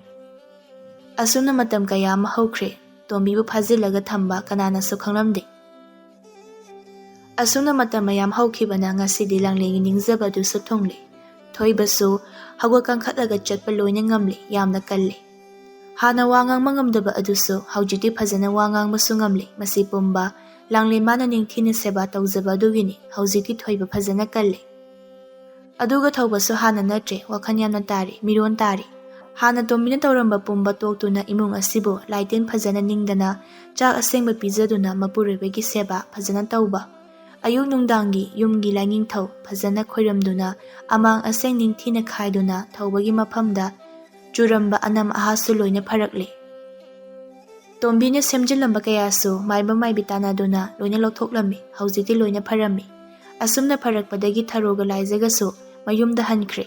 ꯑꯁꯨꯝꯅ ꯃꯇꯝ ꯀꯌꯥ ꯑꯃ ꯍꯧꯈ꯭ꯔꯦ. ꯇꯣꯝꯕꯤꯕꯨ ꯐꯥꯖꯤꯜꯂꯒ ꯊꯝꯕ ꯀꯅꯥꯅꯁꯨ ꯈꯪꯂꯝꯗꯦ. ꯑꯁꯨꯝꯅ ꯃꯇꯝ ꯃꯌꯥꯝ ꯍꯧꯈꯤꯕꯅ ꯉꯁꯤꯗꯤ ꯂꯥꯡꯂꯦꯟꯒꯤ ꯅꯤꯡꯖꯕ ꯑꯗꯨꯁꯨ ꯊꯨꯡꯂꯦ. ꯊꯣꯏꯕꯁꯨ ꯍꯧꯒꯠ ꯀꯥꯡꯈꯠꯂꯒ ꯆꯠꯄ ꯂꯣꯏꯅ ꯉꯝꯂꯦ. ꯌꯥꯝꯅ ꯀꯜꯂꯦ. ꯍꯥꯟꯅ ꯋꯥ ꯉꯥꯡꯕ ꯉꯝꯗꯕ ꯑꯗꯨꯁꯨ ꯍꯧꯖꯤꯛꯇꯤ ꯐꯖꯅ ꯋꯥ ꯉꯥꯡꯕꯁꯨ ꯉꯝꯂꯦ. ꯃꯁꯤ ꯄꯨꯝꯕ ꯂꯥꯡꯂꯦꯟ ꯃꯥꯅ ꯅꯤꯡꯊꯤꯅ ꯁꯦꯕꯥ ꯇꯧꯖꯕ ꯑꯗꯨꯒꯤꯅꯤ. ꯍꯧꯖꯤꯛꯇꯤ ꯊꯣꯏꯕ ꯐꯖꯅ ꯀꯜꯂꯦ. ꯑꯗꯨꯒ ꯊꯧꯕꯁꯨ ꯍꯥꯟꯅ ꯅꯠꯇ꯭ꯔꯦ. ꯋꯥꯈꯜ ꯌꯥꯝꯅ ꯇꯥꯔꯤ, ꯃꯤꯔꯣꯟ ꯇꯥꯔꯤ. ꯍꯥꯟꯅ ꯇꯣꯝꯕꯤꯅ ꯇꯧꯔꯝꯕ ꯄꯨꯝꯕ ꯇꯣꯛꯇꯨꯅ ꯏꯃꯨꯡ ꯑꯁꯤꯕꯨ ꯂꯥꯏꯇꯤꯟ ꯐꯖꯅ ꯅꯤꯡꯗꯅ ꯆꯥꯛ ꯑꯁꯦꯡꯕ ꯄꯤꯖꯗꯨꯅ ꯃꯄꯨꯔꯣꯏꯕꯒꯤ ꯁꯦꯕꯥ ꯐꯖꯅ ꯇꯧꯕ, ꯑꯌꯨꯛ ꯅꯨꯡꯗꯥꯡꯒꯤ ꯌꯨꯝꯒꯤ ꯂꯥꯏꯅꯤꯡꯊꯧ ꯐꯖꯅ ꯈꯣꯏꯔꯝꯗꯨꯅ ꯑꯃꯥꯡ ꯑꯁꯦꯡ ꯅꯤꯡꯊꯤꯅ ꯈꯥꯏꯗꯨꯅ ꯊꯧꯕꯒꯤ ꯃꯐꯝꯗ ꯆꯨꯔꯝꯕ ꯑꯅꯝ ꯑꯍꯥꯁꯨ ꯂꯣꯏꯅ ꯐꯔꯛꯂꯤ꯫ ꯇꯣꯝꯕꯤꯅ ꯁꯦꯝꯖꯤꯜꯂꯝꯕ ꯀꯌꯥꯁꯨ ꯃꯥꯏꯕ ꯃꯥꯏꯕꯤ ꯇꯥꯟꯅꯗꯨꯅ ꯂꯣꯏꯅ ꯂꯧꯊꯣꯛꯂꯝꯃꯤ꯫ ꯍꯧꯖꯤꯛꯇꯤ ꯂꯣꯏꯅ ꯐꯔꯝꯃꯤ꯫ ꯑꯁꯨꯝꯅ ꯐꯔꯛꯄꯗꯒꯤ ꯊꯔꯣꯒ ꯂꯥꯏꯖꯒꯁꯨ ꯃꯌꯨꯝꯗ ꯍꯟꯈ꯭ꯔꯦ꯫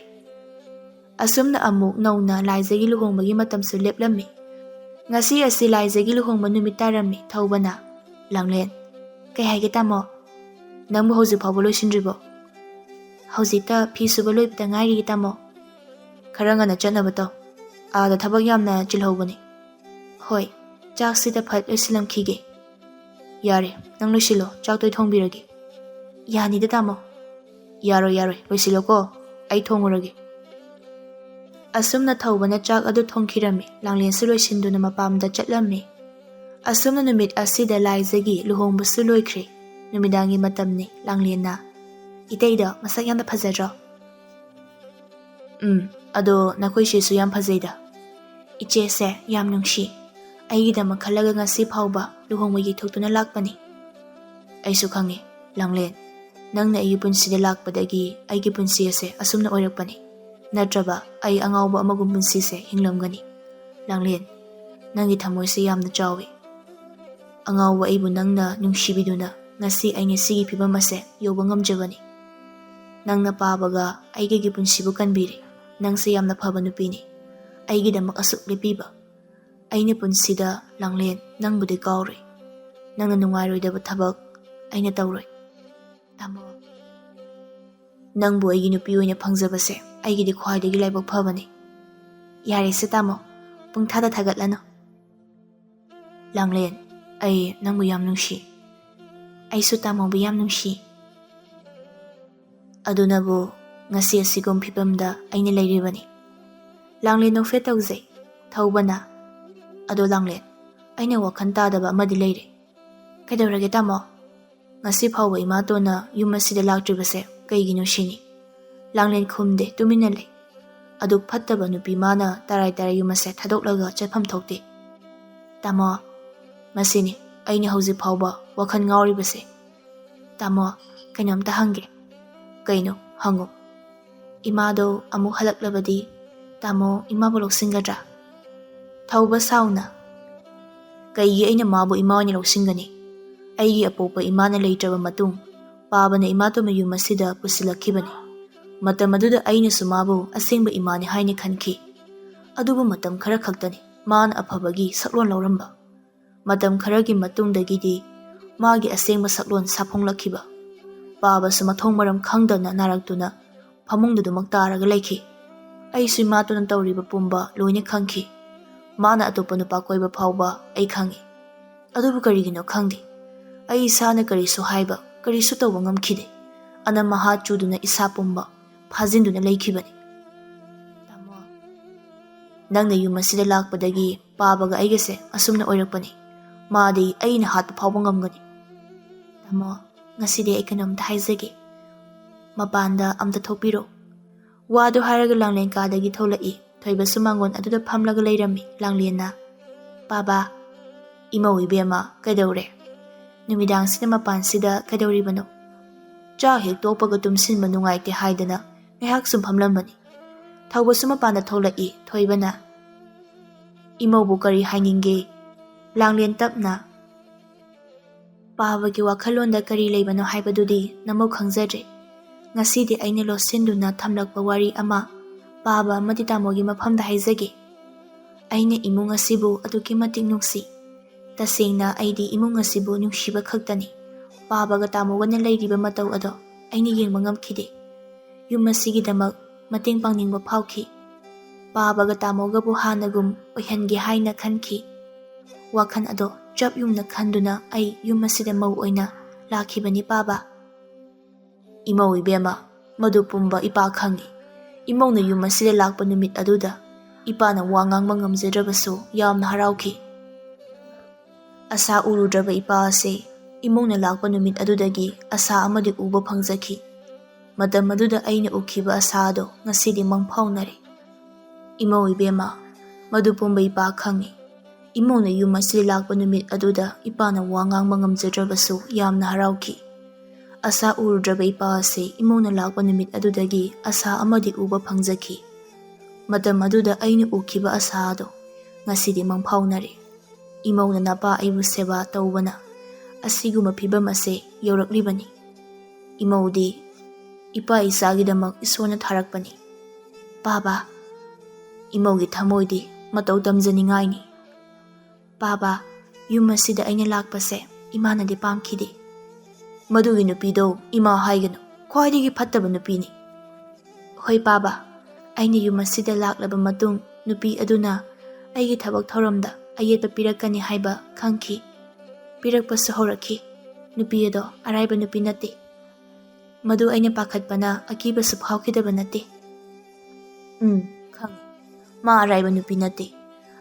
ꯑꯁꯨꯝꯅ ꯑꯃꯨꯛ ꯅꯧꯅ ꯂꯥꯏꯖꯒꯤ ꯂꯨꯍꯣꯡꯕꯒꯤ ꯃꯇꯝꯁꯨ ꯂꯦꯞꯂꯝꯃꯤ꯫ ꯉꯁꯤ ꯑꯁꯤ ꯂꯥꯏꯖꯒꯤ ꯂꯨꯍꯣꯡꯕ ꯅꯨꯃꯤꯠ ꯇꯥꯔꯝꯃꯤ꯫ ꯊꯧꯕꯅ, ꯂꯥꯡꯂꯦꯟ, ꯀꯩ ꯍꯥꯏꯒꯦ ꯇꯥꯃꯣ? ꯅꯪꯕꯨ ꯍꯧꯖꯤꯛ ꯐꯥꯎꯕ ꯂꯣꯏꯁꯤꯟꯗ꯭ꯔꯤꯕꯣ? ꯍꯧꯖꯤꯛꯇ ꯐꯤ ꯁꯨꯕ ꯂꯣꯏꯕꯗ ꯉꯥꯏꯔꯤ ꯇꯥꯃꯣ꯫ ꯈꯔ ꯉꯟꯅ ꯆꯠꯅꯕ ꯇꯧ꯫ ꯑꯥꯗ ꯊꯕꯛ ꯌꯥꯝꯅ ꯆꯤꯜꯍꯧꯕꯅꯤ꯫ ꯍꯣꯏ, ꯆꯥꯛꯁꯤꯗ ꯐꯠ ꯂꯣꯏꯁꯤꯜꯂꯝꯈꯤꯒꯦ꯫ ꯌꯥꯔꯦ, ꯅꯪ ꯂꯣꯏꯁꯤꯜꯂꯣ, ꯆꯥꯛꯇꯣ ꯊꯣꯡꯕꯤꯔꯒꯦ꯫ ꯌꯥꯅꯤꯗ ꯇꯥꯃꯣ꯫ ꯌꯥꯔꯣꯏ ꯂꯣꯏꯁꯤꯜꯂꯣꯀꯣ, ꯑꯩ ꯊꯣꯡꯉꯨꯔꯒꯦ꯫ ꯑꯁꯨꯝꯅ ꯊꯧꯕꯅ ꯆꯥꯛ ꯑꯗꯨ ꯊꯣꯡꯈꯤꯔꯝꯃꯤ꯫ ꯂꯥꯡꯂꯦꯟꯁꯨ ꯂꯣꯏꯁꯤꯟꯗꯨꯅ ꯃꯄꯥꯝꯗ ꯆꯠꯂꯝꯃꯤ꯫ ꯑꯁꯨꯝꯅ ꯅꯨꯃꯤꯠ ꯑꯁꯤꯗ ꯂꯥꯏꯖꯒꯤ ꯂꯨꯍꯣꯡꯕꯁꯨ ꯂꯣꯏꯈ꯭ꯔꯦ꯫ ꯅꯨꯃꯤꯗꯥꯡꯒꯤ ꯃꯇꯝꯅꯤ꯫ ꯂꯥꯡꯂꯦꯟꯅ, ꯏꯇꯩꯗꯣ ꯃꯁꯛ ꯌꯥꯝꯅ ꯐꯖꯗ꯭ꯔꯣ? ꯑꯗꯣ ꯅꯈꯣꯏ ꯁꯤꯁꯨ ꯌꯥꯝ ꯐꯖꯩꯗ꯫ ꯏꯆꯦꯁꯦ ꯌꯥꯝ ꯅꯨꯡꯁꯤ꯫ ꯑꯩꯒꯤꯗꯃꯛ ꯈꯜꯂꯒ ꯉꯁꯤ ꯐꯥꯎꯕ ꯂꯨꯍꯣꯡꯕ ꯌꯩꯊꯣꯛꯇꯨꯅ ꯂꯥꯛꯄꯅꯤ꯫ ꯑꯩꯁꯨ ꯈꯪꯉꯤ, ꯂꯥꯡꯂꯦꯟ, ꯅꯪꯅ ꯑꯩꯒꯤ ꯄꯨꯟꯁꯤꯗ ꯂꯥꯛꯄꯗꯒꯤ ꯑꯩꯒꯤ ꯄꯨꯟꯁꯤ ꯑꯁꯦ ꯑꯁꯨꯝꯅ ꯑꯣꯏꯔꯛꯄꯅꯤ꯫ ꯅꯠꯇ꯭ꯔꯕ ꯑꯩ ꯑꯉꯥꯎꯕ ꯑꯃꯒꯨꯝ ꯄꯨꯟꯁꯤꯁꯦ ꯍꯤꯡꯂꯝꯒꯅꯤ꯫ ꯂꯥꯡꯂꯦꯟ, ꯅꯪꯒꯤ ꯊꯃꯣꯏꯁꯦ ꯌꯥꯝꯅ ꯆꯥꯎꯏ꯫ ꯑꯉꯥꯎꯕ ꯑꯩꯕꯨ ꯅꯪꯅ ꯅꯨꯡꯁꯤꯕꯤꯗꯨꯅ ꯉꯁꯤ ꯑꯩ ꯉꯁꯤꯒꯤ ꯐꯤꯕꯝ ꯑꯁꯦ ꯌꯧꯕ ꯉꯝꯖꯕꯅꯤ꯫ ꯅꯪꯅ ꯄꯥꯕꯒ ꯑꯩꯒꯤ ꯄꯨꯟꯁꯤꯕꯨ ꯀꯟꯕꯤꯔꯤ꯫ ꯅꯪꯁꯦ ꯌꯥꯝꯅ ꯐꯕ ꯅꯨꯄꯤꯅꯤ꯫ ꯑꯩꯒꯤꯗꯃꯛ ꯑꯁꯨꯛ ꯂꯦꯞꯄꯤꯕ꯫ ꯑꯩꯅ ꯄꯨꯟꯁꯤꯗ ꯂꯥꯡꯂꯦꯟ ꯅꯪꯕꯨꯗꯤ ꯀꯥꯎꯔꯣꯏ꯫ ꯅꯪꯅ ꯅꯨꯡꯉꯥꯏꯔꯣꯏꯗꯕ ꯊꯕꯛ ꯑꯩꯅ ꯇꯧꯔꯣꯏ꯫ ꯇꯥꯃꯣ, ꯅꯪꯕꯨ ꯑꯩꯒꯤ ꯅꯨꯄꯤ ꯑꯣꯏꯅ ꯐꯪꯖꯕꯁꯦ ꯑꯩꯒꯤꯗꯤ ꯈ꯭ꯋꯥꯏꯗꯒꯤ ꯂꯥꯏꯕꯛ ꯐꯕꯅꯤ꯫ ꯌꯥꯔꯦꯁꯦ ꯇꯥꯃꯣ, ꯄꯨꯡꯊꯥꯗ ꯊꯥꯒꯠꯂꯅꯨ꯫ ꯂꯥꯡꯂꯦꯟ, ꯑꯩ ꯅꯪꯕꯨ ꯌꯥꯝ ꯅꯨꯡꯁꯤ꯫ ꯑꯩꯁꯨ ꯇꯥꯃꯣꯕꯨ ꯌꯥꯝ ꯅꯨꯡꯁꯤ꯫ ꯑꯗꯨꯅꯕꯨ ꯉꯁꯤ ꯑꯁꯤꯒꯨꯝ ꯐꯤꯕꯝꯗ ꯑꯩꯅ ꯂꯩꯔꯤꯕꯅꯤ꯫ ꯂꯥꯡꯂꯦꯟ ꯅꯣꯛꯐꯦꯠ ꯇꯧꯖꯩ꯫ ꯊꯧꯕꯅ, ꯑꯗꯣ ꯂꯥꯡꯂꯦꯟ, ꯑꯩꯅ ꯋꯥꯈꯜ ꯇꯥꯗꯕ ꯑꯃꯗꯤ ꯂꯩꯔꯦ꯫ ꯀꯩꯗꯧꯔꯒꯦ ꯇꯥꯃꯣ? ꯉꯁꯤ ꯐꯥꯎꯕ ꯏꯃꯥꯇꯣꯟꯅ ꯌꯨꯝ ꯑꯁꯤꯗ ꯂꯥꯛꯇ꯭ꯔꯤꯕꯁꯦ ꯀꯩꯒꯤꯅꯣ ꯁꯤꯅꯤ꯫ ꯂꯥꯡꯂꯦꯟ ꯈꯨꯝꯗꯦ, ꯇꯨꯃꯤꯟꯅ ꯂꯩ꯫ ꯑꯗꯨꯛ ꯐꯠꯇꯕ ꯅꯨꯄꯤ ꯃꯥꯅ ꯇꯔꯥꯏ ꯌꯨꯝ ꯑꯁꯦ ꯊꯥꯗꯣꯛꯂꯒ ꯆꯠꯐꯝ ꯊꯣꯛꯇꯦ꯫ ꯇꯥꯃꯣ, ꯃꯁꯤꯅꯤ ꯑꯩꯅ ꯍꯧꯖꯤꯛ ꯐꯥꯎꯕ ꯋꯥꯈꯜ ꯉꯥꯎꯔꯤꯕꯁꯦ꯫ ꯇꯥꯃꯣ, ꯀꯩꯅꯣꯝꯇ ꯍꯪꯒꯦ꯫ ꯀꯩꯅꯣ? ꯍꯪꯉꯨ꯫ ꯏꯃꯥꯗꯣ ꯑꯃꯨꯛ ꯍꯜꯂꯛꯂꯕꯗꯤ ꯇꯥꯃꯣ ꯏꯃꯥꯕꯨ ꯂꯧꯁꯤꯟꯒꯗ꯭ꯔꯥ? ꯊꯧꯕ ꯁꯥꯎꯅ, ꯀꯩꯒꯤ ꯑꯩꯅ ꯃꯥꯕꯨ ꯏꯃꯥ ꯑꯣꯏꯅ ꯂꯧꯁꯤꯟꯒꯅꯤ? ꯑꯩꯒꯤ ꯑꯄꯣꯛꯄ ꯏꯃꯥꯅ ꯂꯩꯇ꯭ꯔꯕ ꯃꯇꯨꯡ ꯄꯥꯕꯅ ꯏꯃꯥꯇꯣꯟ ꯃꯌꯨꯝ ꯑꯁꯤꯗ ꯄꯨꯁꯤꯜꯂꯛꯈꯤꯕꯅꯤ꯫ ꯃꯇꯝ ꯑꯗꯨꯗ ꯑꯩꯅꯁꯨ ꯃꯥꯕꯨ ꯑꯁꯦꯡꯕ ꯏꯃꯥꯅꯤ ꯍꯥꯏꯅ ꯈꯟꯈꯤ꯫ ꯑꯗꯨꯕꯨ ꯃꯇꯝ ꯈꯔ ꯈꯛꯇꯅꯤ ꯃꯥꯅ ꯑꯐꯕꯒꯤ ꯁꯛꯂꯣꯟ ꯂꯧꯔꯝꯕ꯫ ꯃꯇꯝ ꯈꯔꯒꯤ ꯃꯇꯨꯡꯗꯒꯤꯗꯤ ꯃꯥꯒꯤ ꯑꯁꯦꯡꯕ ꯁꯛꯂꯣꯟ ꯁꯥꯐꯣꯡꯂꯛꯈꯤꯕ꯫ ꯄꯥꯕꯁꯨ ꯃꯊꯣꯡ ꯃꯔꯝ ꯈꯪꯗꯅ ꯅꯥꯔꯛꯇꯨꯅ ꯐꯃꯨꯡꯗꯨꯃꯛ ꯇꯥꯔꯒ ꯂꯩꯈꯤ꯫ ꯑꯩꯁꯨ ꯏꯃꯥꯇꯣꯟꯅ ꯇꯧꯔꯤꯕ ꯄꯨꯝꯕ ꯂꯣꯏꯅ ꯈꯪꯈꯤ꯫ ꯃꯥꯅ ꯑꯇꯣꯞꯄ ꯅꯨꯄꯥ ꯀꯣꯏꯕ ꯐꯥꯎꯕ ꯑꯩ ꯈꯪꯉꯤ꯫ ꯑꯗꯨꯕꯨ ꯀꯔꯤꯒꯤꯅꯣ ꯈꯪꯗꯦ, ꯑꯩ ꯏꯁꯥꯅ ꯀꯔꯤꯁꯨ ꯍꯥꯏꯕ, ꯀꯔꯤꯁꯨ ꯇꯧꯕ ꯉꯝꯈꯤꯗꯦ꯫ ꯑꯅꯝ ꯑꯍꯥ ꯆꯨꯗꯨꯅ ꯏꯁꯥ ꯄꯨꯝꯕ ꯐꯥꯖꯤꯟꯗꯨꯅ ꯂꯩꯈꯤꯕꯅꯤ꯫ ꯇꯥꯃꯣ, ꯅꯪꯅ ꯌꯨꯝ ꯑꯁꯤꯗ ꯂꯥꯛꯄꯗꯒꯤ ꯄꯥꯕꯒ ꯑꯩꯒꯁꯦ ꯑꯁꯨꯝꯅ ꯑꯣꯏꯔꯛꯄꯅꯤ꯫ ꯃꯥꯗꯤ ꯑꯩꯅ ꯍꯥꯠꯄ ꯐꯥꯎꯕ ꯉꯝꯒꯅꯤ꯫ ꯇꯥꯃꯣ, ꯉꯁꯤꯗꯤ ꯑꯩ ꯀꯩꯅꯣꯝꯇ ꯍꯥꯏꯖꯒꯦ꯫ ꯃꯄꯥꯟꯗ ꯑꯝꯇ ꯊꯣꯛꯄꯤꯔꯣ꯫ ꯋꯥꯗꯨ ꯍꯥꯏꯔꯒ ꯂꯥꯡꯂꯦꯟ ꯀꯥꯗꯒꯤ ꯊꯣꯛꯂꯛꯏ꯫ ꯊꯣꯏꯕꯁꯨ ꯃꯥꯡꯒꯣꯟ ꯑꯗꯨꯗ ꯐꯝꯂꯒ ꯂꯩꯔꯝꯃꯤ꯫ ꯂꯥꯡꯂꯦꯟꯅ, ꯄꯥꯕꯥ, ꯏꯃꯧ ꯏꯕꯦꯝꯃ, ꯀꯩꯗꯧꯔꯦ? ꯅꯨꯃꯤꯗꯥꯡꯁꯤꯗ ꯃꯄꯥꯟꯁꯤꯗ ꯀꯩꯗꯧꯔꯤꯕꯅꯣ? ꯆꯥꯛ ꯍꯦꯛ ꯇꯣꯛꯄꯒ ꯇꯨꯝꯁꯤꯟꯕ ꯅꯨꯡꯉꯥꯏꯇꯦ ꯍꯥꯏꯗꯅ ꯉꯥꯏꯍꯥꯛ ꯁꯨꯝ ꯐꯝꯂꯝꯕꯅꯤ꯫ ꯊꯧꯕꯁꯨ ꯃꯄꯥꯟꯗ ꯊꯣꯛꯂꯛꯏ꯫ ꯊꯣꯏꯕꯅ, ꯏꯃꯧꯕꯨ ꯀꯔꯤ ꯍꯥꯏꯅꯤꯡꯒꯦ? ꯂꯥꯡꯂꯦꯟ ꯇꯞꯅ, ꯄꯥꯕꯒꯤ ꯋꯥꯈꯜꯂꯣꯟꯗ ꯀꯔꯤ ꯂꯩꯕꯅꯣ ꯍꯥꯏꯕꯗꯨꯗꯤ ꯅꯃꯧ ꯈꯪꯖꯗ꯭ꯔꯦ꯫ ꯉꯁꯤꯗꯤ ꯑꯩꯅ ꯂꯣꯠꯁꯤꯟꯗꯨꯅ ꯊꯝꯂꯛꯄ ꯋꯥꯔꯤ ꯑꯃ ꯄꯥꯕ ꯑꯃꯗꯤ ꯇꯥꯃꯣꯒꯤ ꯃꯐꯝꯗ ꯍꯥꯏꯖꯒꯦ꯫ ꯑꯩꯅ ꯏꯃꯨꯡ ꯑꯁꯤꯕꯨ ꯑꯗꯨꯛꯀꯤ ꯃꯇꯤꯛ ꯅꯨꯡꯁꯤ꯫ ꯇꯁꯦꯡꯅ ꯑꯩꯗꯤ ꯏꯃꯨꯡ ꯑꯁꯤꯕꯨ ꯅꯨꯡꯁꯤꯕ ꯈꯛꯇꯅꯤ꯫ ꯄꯥꯕꯒ ꯇꯥꯃꯣꯒꯅ ꯂꯩꯔꯤꯕ ꯃꯇꯧ ꯑꯗꯣ ꯑꯩꯅ ꯌꯦꯡꯕ ꯉꯝꯈꯤꯗꯦ꯫ ꯌꯨꯝ ꯑꯁꯤꯒꯤꯗꯃꯛ ꯃꯇꯦꯡ ꯄꯥꯡꯅꯤꯡꯕ ꯐꯥꯎꯈꯤ꯫ ꯄꯥꯕꯒ ꯇꯥꯃꯣꯒꯕꯨ ꯍꯥꯟꯅꯒꯨꯝ ꯑꯣꯏꯍꯟꯒꯦ ꯍꯥꯏꯅ ꯈꯟꯈꯤ꯫ ꯋꯥꯈꯜ ꯑꯗꯣ ꯆꯞ ꯌꯨꯡꯅ ꯈꯟꯗꯨꯅ ꯑꯩ ꯌꯨꯝ ꯑꯁꯤꯗ ꯃꯧ ꯑꯣꯏꯅ ꯂꯥꯛꯈꯤꯕꯅꯤ ꯄꯥꯕ꯫ ꯏꯃꯧ ꯏꯕꯦꯝꯃ, ꯃꯗꯨ ꯄꯨꯝꯕ ꯏꯄꯥ ꯈꯪꯏ꯫ ꯏꯃꯧꯅ ꯌꯨꯝ ꯑꯁꯤꯗ ꯂꯥꯛꯄ ꯅꯨꯃꯤꯠ ꯑꯗꯨꯗ ꯏꯄꯥꯅ ꯋꯥ ꯉꯥꯡꯕ ꯉꯝꯖꯗ꯭ꯔꯕꯁꯨ ꯌꯥꯝꯅ ꯍꯔꯥꯎꯈꯤ꯫ ꯑꯁꯥ ꯎꯔꯨꯗ꯭ꯔꯕ ꯏꯄꯥ ꯑꯁꯤ ꯏꯃꯧꯅ ꯂꯥꯛꯄ ꯅꯨꯃꯤꯠ ꯑꯗꯨꯗꯒꯤ ꯑꯁꯥ ꯑꯃꯗꯤ ꯎꯕ ꯐꯪꯖꯈꯤ꯫ ꯃꯇꯝ ꯑꯗꯨꯗ ꯑꯩꯅ ꯎꯈꯤꯕ ꯑꯁꯥ ꯑꯗꯣ ꯉꯁꯤꯗꯤ ꯃꯪꯐꯥꯎꯅꯔꯦ꯫ ꯏꯃꯧ ꯏꯕꯦꯝꯃ, ꯃꯗꯨ ꯄꯨꯝꯕ ꯏꯄꯥ ꯈꯪꯏ꯫ ꯏꯃꯧꯅ ꯌꯨꯝ ꯑꯁꯤꯗ ꯂꯥꯛꯄ ꯅꯨꯃꯤꯠ ꯑꯗꯨꯗ ꯏꯄꯥꯅ ꯋꯥ ꯉꯥꯡꯕ ꯉꯝꯖꯗ꯭ꯔꯕꯁꯨ ꯌꯥꯝꯅ ꯍꯔꯥꯎꯈꯤ꯫ ꯑꯁꯥ ꯎꯔꯨꯗ꯭ꯔꯕ ꯏꯄꯥ ꯑꯁꯤ ꯏꯃꯧꯅ ꯂꯥꯛꯄ ꯅꯨꯃꯤꯠ ꯑꯗꯨꯗꯒꯤ ꯑꯁꯥ ꯑꯃꯗꯤ ꯎꯕ ꯐꯪꯖꯈꯤ꯫ ꯃꯇꯝ ꯑꯗꯨꯗ ꯑꯩꯅ ꯎꯈꯤꯕ ꯑꯁꯥ ꯑꯗꯣ ꯉꯁꯤꯗꯤ ꯃꯪꯐꯥꯎꯅꯔꯦ꯫ ꯏꯃꯧꯅ ꯅꯄꯥ ꯑꯩꯕꯨ ꯁꯦꯕꯥ ꯇꯧꯕꯅ ꯑꯁꯤꯒꯨꯝꯕ ꯐꯤꯚꯝ ꯑꯁꯤ ꯌꯧꯔꯛꯂꯤꯕꯅꯤ꯫ ꯏꯃꯧꯗꯤ ꯏꯄꯥ ꯏꯆꯥꯒꯤꯗꯃꯛ ꯏꯁꯣꯔꯅ ꯊꯥꯔꯛꯄꯅꯤ꯫ ꯄꯥꯕꯥ, ꯏꯃꯧꯒꯤ ꯊꯃꯣꯏꯗꯤ ꯃꯇꯧ ꯇꯝꯖꯅꯤꯡꯉꯥꯏꯅꯤ꯫ ꯄꯥꯕꯥ, ꯌꯨꯝ ꯑꯁꯤꯗ ꯑꯩꯅ ꯂꯥꯛꯄꯁꯦ ꯏꯃꯥꯅꯗꯤ ꯄꯥꯝꯈꯤꯗꯦ꯫ ꯃꯗꯨꯒꯤ ꯅꯨꯄꯤꯗꯣ ꯏꯃꯥ ꯍꯥꯏꯒꯅꯨ, ꯈ꯭ꯋꯥꯏꯗꯒꯤ ꯐꯠꯇꯕ ꯅꯨꯄꯤꯅꯤ꯫ ꯍꯣꯏ ꯄꯥꯕꯥ, ꯑꯩꯅ ꯌꯨꯝ ꯑꯁꯤꯗ ꯂꯥꯛꯂꯕ ꯃꯇꯨꯡ ꯅꯨꯄꯤ ꯑꯗꯨꯅ ꯑꯩꯒꯤ ꯊꯕꯛ ꯊꯧꯔꯝꯗ ꯑꯌꯦꯠꯄ ꯄꯤꯔꯛꯀꯅꯤ ꯍꯥꯏꯕ ꯈꯪꯈꯤ꯫ ꯄꯤꯔꯛꯄꯁꯨ ꯍꯧꯔꯛꯈꯤ꯫ ꯅꯨꯄꯤ ꯑꯗꯣ ꯑꯔꯥꯏꯕ ꯅꯨꯄꯤ ꯅꯠꯇꯦ꯫ ꯃꯗꯨ ꯑꯩꯅ ꯄꯥꯈꯠꯄꯅ ꯑꯀꯤꯕꯁꯨ ꯐꯥꯎꯈꯤꯗꯕ ꯅꯠꯇꯦ꯫ ꯈꯪꯉꯤ, ꯃꯥ ꯑꯔꯥꯏꯕ ꯅꯨꯄꯤ ꯅꯠꯇꯦ꯫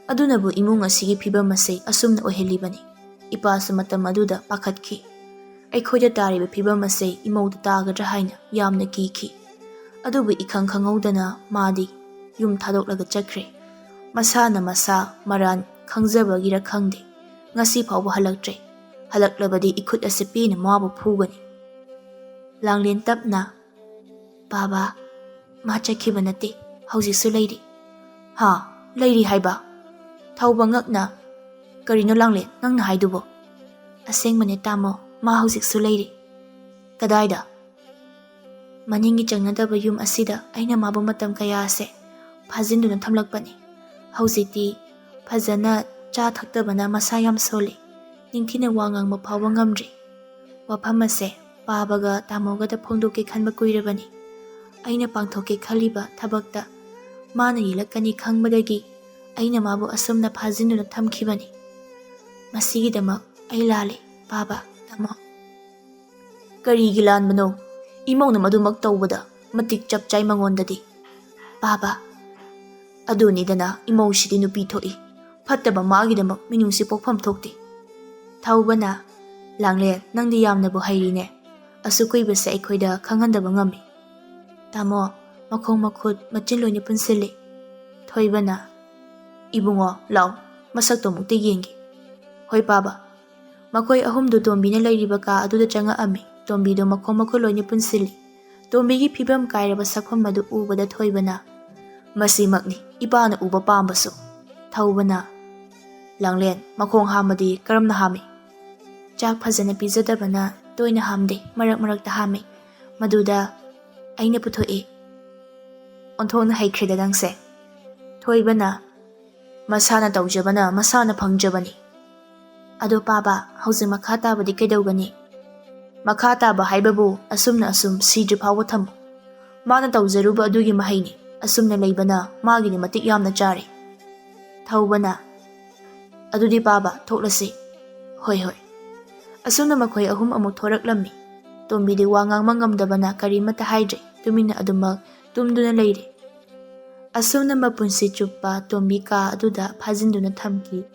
ꯑꯗꯨꯅꯕꯨ ꯏꯃꯨꯡ ꯑꯁꯤꯒꯤ ꯐꯤꯚꯝ ꯑꯁꯤ ꯑꯁꯨꯝꯅ ꯑꯣꯏꯍꯜꯂꯤꯕꯅꯤ꯫ ꯏꯄꯥꯁꯨ ꯃꯇꯝ ꯑꯗꯨꯗ ꯄꯥꯈꯠꯈꯤ꯫ ꯑꯩꯈꯣꯏꯗ ꯇꯥꯔꯤꯕ ꯐꯤꯚꯝ ꯑꯁꯤ ꯏꯃꯧꯗ ꯇꯥꯒꯗ꯭ꯔꯥ ꯍꯥꯏꯅ ꯌꯥꯝꯅ ꯀꯤꯈꯤ꯫ ꯑꯗꯨꯕꯨ ꯏꯈꯪ ꯈꯪꯍꯧꯗꯅ ꯃꯥꯗꯤ ꯌꯨꯝ ꯊꯥꯗꯣꯛꯂꯒ ꯆꯠꯈ꯭ꯔꯦ꯫ ꯃꯁꯥꯅ ꯃꯁꯥ ꯃꯔꯥꯟ ꯈꯪꯖꯕꯒꯤꯔ ꯈꯪꯗꯦ, ꯉꯁꯤ ꯐꯥꯎꯕ ꯍꯜꯂꯛꯇ꯭ꯔꯦ꯫ ꯍꯜꯂꯛꯂꯕꯗꯤ ꯏꯈꯨꯠ ꯑꯁꯤ ꯄꯦꯅ ꯃꯥꯕꯨ ꯐꯨꯒꯅꯤ꯫ ꯂꯥꯡꯂꯦꯟ ꯇꯞꯅ, ꯄꯥꯕꯥ, ꯃꯥ ꯆꯠꯈꯤꯕ ꯅꯠꯇꯦ, ꯍꯧꯖꯤꯛꯁꯨ ꯂꯩꯔꯤ꯫ ꯍꯥ, ꯂꯩꯔꯤ ꯍꯥꯏꯕ? ꯊꯧꯕ ꯉꯛꯅ, ꯀꯔꯤꯅꯣ ꯂꯥꯡꯂꯦꯟ ꯅꯪꯅ ꯍꯥꯏꯗꯨꯕꯣ? ꯑꯁꯦꯡꯕꯅꯦ ꯇꯥꯃꯣ, ꯃꯥ ꯍꯧꯖꯤꯛꯁꯨ ꯂꯩꯔꯤ꯫ ꯀꯗꯥꯏꯗ? ꯃꯅꯤꯡꯒꯤ ꯆꯪꯅꯗꯕ ꯌꯨꯝ ꯑꯁꯤꯗ ꯑꯩꯅ ꯃꯥꯕꯨ ꯃꯇꯝ ꯀꯌꯥꯁꯦ ꯐꯥꯖꯤꯟꯗꯨꯅ ꯊꯝꯂꯛꯄꯅꯤ꯫ ꯍꯧꯖꯤꯛꯇꯤ ꯐꯖꯅ ꯆꯥ ꯊꯛꯇꯕꯅ ꯃꯁꯥ ꯌꯥꯝ ꯁꯣꯜꯂꯤ꯫ ꯅꯤꯡꯊꯤꯅ ꯋꯥ ꯉꯥꯡꯕ ꯐꯥꯎꯕ ꯉꯝꯗ꯭ꯔꯤ꯫ ꯋꯥꯐꯝ ꯑꯁꯦ ꯄꯥꯕꯒ ꯇꯥꯃꯣꯒꯗ ꯐꯣꯡꯗꯣꯛꯀꯦ ꯈꯟꯕ ꯀꯨꯏꯔꯕꯅꯤ꯫ ꯑꯩꯅ ꯄꯥꯡꯊꯣꯛꯀꯦ ꯈꯜꯂꯤꯕ ꯊꯕꯛꯇ ꯃꯥꯅ ꯌꯦꯠꯂꯛꯀꯅꯤ ꯈꯪꯕꯗꯒꯤ ꯑꯩꯅ ꯃꯥꯕꯨ ꯑꯁꯨꯝꯅ ꯐꯥꯖꯤꯟꯗꯨꯅ ꯊꯝꯈꯤꯕꯅꯤ꯫ ꯃꯁꯤꯒꯤꯗꯃꯛ ꯑꯩ ꯂꯥꯜꯂꯦ, ꯄꯥꯕꯥ, ꯇꯥꯃꯣ꯫ ꯀꯔꯤꯒꯤ ꯂꯥꯟꯕꯅꯣ? ꯏꯃꯧꯅ ꯃꯗꯨꯃꯛ ꯇꯧꯕꯗ ꯃꯇꯤꯛ ꯆꯞ ꯆꯥꯏ ꯃꯉꯣꯟꯗꯗꯤ꯫ ꯄꯥꯕꯥ, ꯑꯗꯨꯅꯤꯗꯅ ꯏꯃꯧꯁꯤꯗꯤ ꯅꯨꯄꯤ ꯊꯣꯛꯏ, ꯐꯠꯇꯕ ꯃꯥꯒꯤꯗꯃꯛ ꯃꯤꯅꯨꯡꯁꯤ ꯄꯣꯛꯐꯝ ꯊꯣꯛꯇꯦ꯫ ꯊꯧꯕꯅ, ꯂꯥꯡꯂꯦꯟ ꯅꯪꯗꯤ ꯌꯥꯝꯅꯕꯨ ꯍꯩꯔꯤꯅꯦ꯫ ꯑꯁꯨꯛ ꯀꯨꯏꯕꯁꯦ ꯑꯩꯈꯣꯏꯗ ꯈꯪꯍꯟꯗꯕ ꯉꯝꯃꯤ꯫ ꯇꯥꯃꯣ, ꯃꯈꯣꯡ ꯃꯈꯨꯠ ꯃꯆꯤꯟ ꯂꯣꯏꯅ ꯄꯨꯟꯁꯤꯜꯂꯤ꯫ ꯊꯣꯏꯕꯅ, ꯏꯕꯨꯡꯉꯣ ꯂꯥꯎ, ꯃꯁꯛꯇꯣ ꯑꯃꯨꯛꯇ ꯌꯦꯡꯒꯦ꯫ ꯍꯣꯏ ꯄꯥꯕꯥ꯫ ꯃꯈꯣꯏ ꯑꯍꯨꯝꯗꯨ ꯇꯣꯝꯕꯤꯅ ꯂꯩꯔꯤꯕ ꯀꯥ ꯑꯗꯨꯗ ꯆꯪꯉꯛꯑꯝꯃꯤ꯫ ꯇꯣꯝꯕꯤꯗꯣ ꯃꯈꯣꯡ ꯃꯈꯨꯠ ꯂꯣꯏꯅ ꯄꯨꯟꯁꯤꯜꯂꯤ꯫ ꯇꯣꯝꯕꯤꯒꯤ ꯐꯤꯚꯝ ꯀꯥꯏꯔꯕ ꯁꯛꯐꯝ ꯑꯗꯨ ꯎꯕꯗ ꯊꯣꯏꯕꯅ, ꯃꯁꯤꯃꯛꯅꯤ ꯏꯄꯥꯅ ꯎꯕ ꯄꯥꯝꯕꯁꯨ꯫ ꯊꯧꯕꯅ, ꯂꯥꯡꯂꯦꯟ ꯃꯈꯣꯡ ꯍꯥꯝꯕꯗꯤ ꯀꯔꯝꯅ ꯍꯥꯝꯃꯤ? ꯆꯥꯛ ꯐꯖꯅ ꯄꯤꯖꯗꯕꯅ ꯇꯣꯏꯅ ꯍꯥꯝꯗꯦ, ꯃꯔꯛ ꯃꯔꯛꯇ ꯍꯥꯝꯃꯤ꯫ ꯃꯗꯨꯗ ꯑꯩꯅ ꯄꯨꯊꯣꯛꯏ꯫ ꯑꯣꯟꯊꯣꯛꯅ ꯍꯩꯈ꯭ꯔꯦꯗ ꯅꯪꯁꯦ꯫ ꯊꯣꯏꯕꯅ, ꯃꯁꯥꯅ ꯇꯧꯖꯕꯅ ꯃꯁꯥꯅ ꯐꯪꯖꯕꯅꯤ꯫ ꯑꯗꯣ ꯄꯥꯕꯥ, ꯍꯧꯖꯤꯛ ꯃꯈꯥ ꯇꯥꯕꯗꯤ ꯀꯩꯗꯧꯒꯅꯤ? ꯃꯈꯥ ꯇꯥꯕ ꯍꯥꯏꯕꯕꯨ ꯑꯁꯨꯝꯅ ꯑꯁꯨꯝ ꯁꯤꯗ꯭ꯔꯤ ꯐꯥꯎꯕ ꯊꯝꯃꯨ꯫ ꯃꯥꯅ ꯇꯧꯖꯔꯨꯕ ꯑꯗꯨꯒꯤ ꯃꯍꯩꯅꯤ꯫ ꯑꯁꯨꯝꯅ ꯂꯩꯕꯅ ꯃꯥꯒꯤꯗꯤ ꯃꯇꯤꯛ ꯌꯥꯝꯅ ꯆꯥꯔꯦ꯫ ꯊꯧꯕꯅ, ꯑꯗꯨꯗꯤ ꯄꯥꯕꯥ ꯊꯣꯛꯂꯁꯤ꯫ ꯍꯣꯏ ꯍꯣꯏ꯫ ꯑꯁꯨꯝꯅ ꯃꯈꯣꯏ ꯑꯍꯨꯝ ꯑꯃꯨꯛ ꯊꯣꯔꯛꯂꯝꯃꯤ꯫ ꯇꯣꯝꯕꯤꯗꯤ ꯋꯥ ꯉꯥꯡꯕ ꯉꯝꯗꯕꯅ ꯀꯔꯤꯃꯠꯇ ꯍꯥꯏꯗ꯭ꯔꯦ, ꯇꯨꯃꯤꯟꯅ ꯑꯗꯨꯃꯛ ꯇꯨꯝꯗꯨꯅ ꯂꯩꯔꯤ꯫ ꯑꯁꯨꯝꯅ ꯃꯄꯨꯟꯁꯤ ꯆꯨꯞꯄ ꯇꯣꯝꯕꯤ ꯀꯥ ꯑꯗꯨꯗ ꯐꯥꯖꯤꯟꯗꯨꯅ ꯊꯝꯈꯤ꯫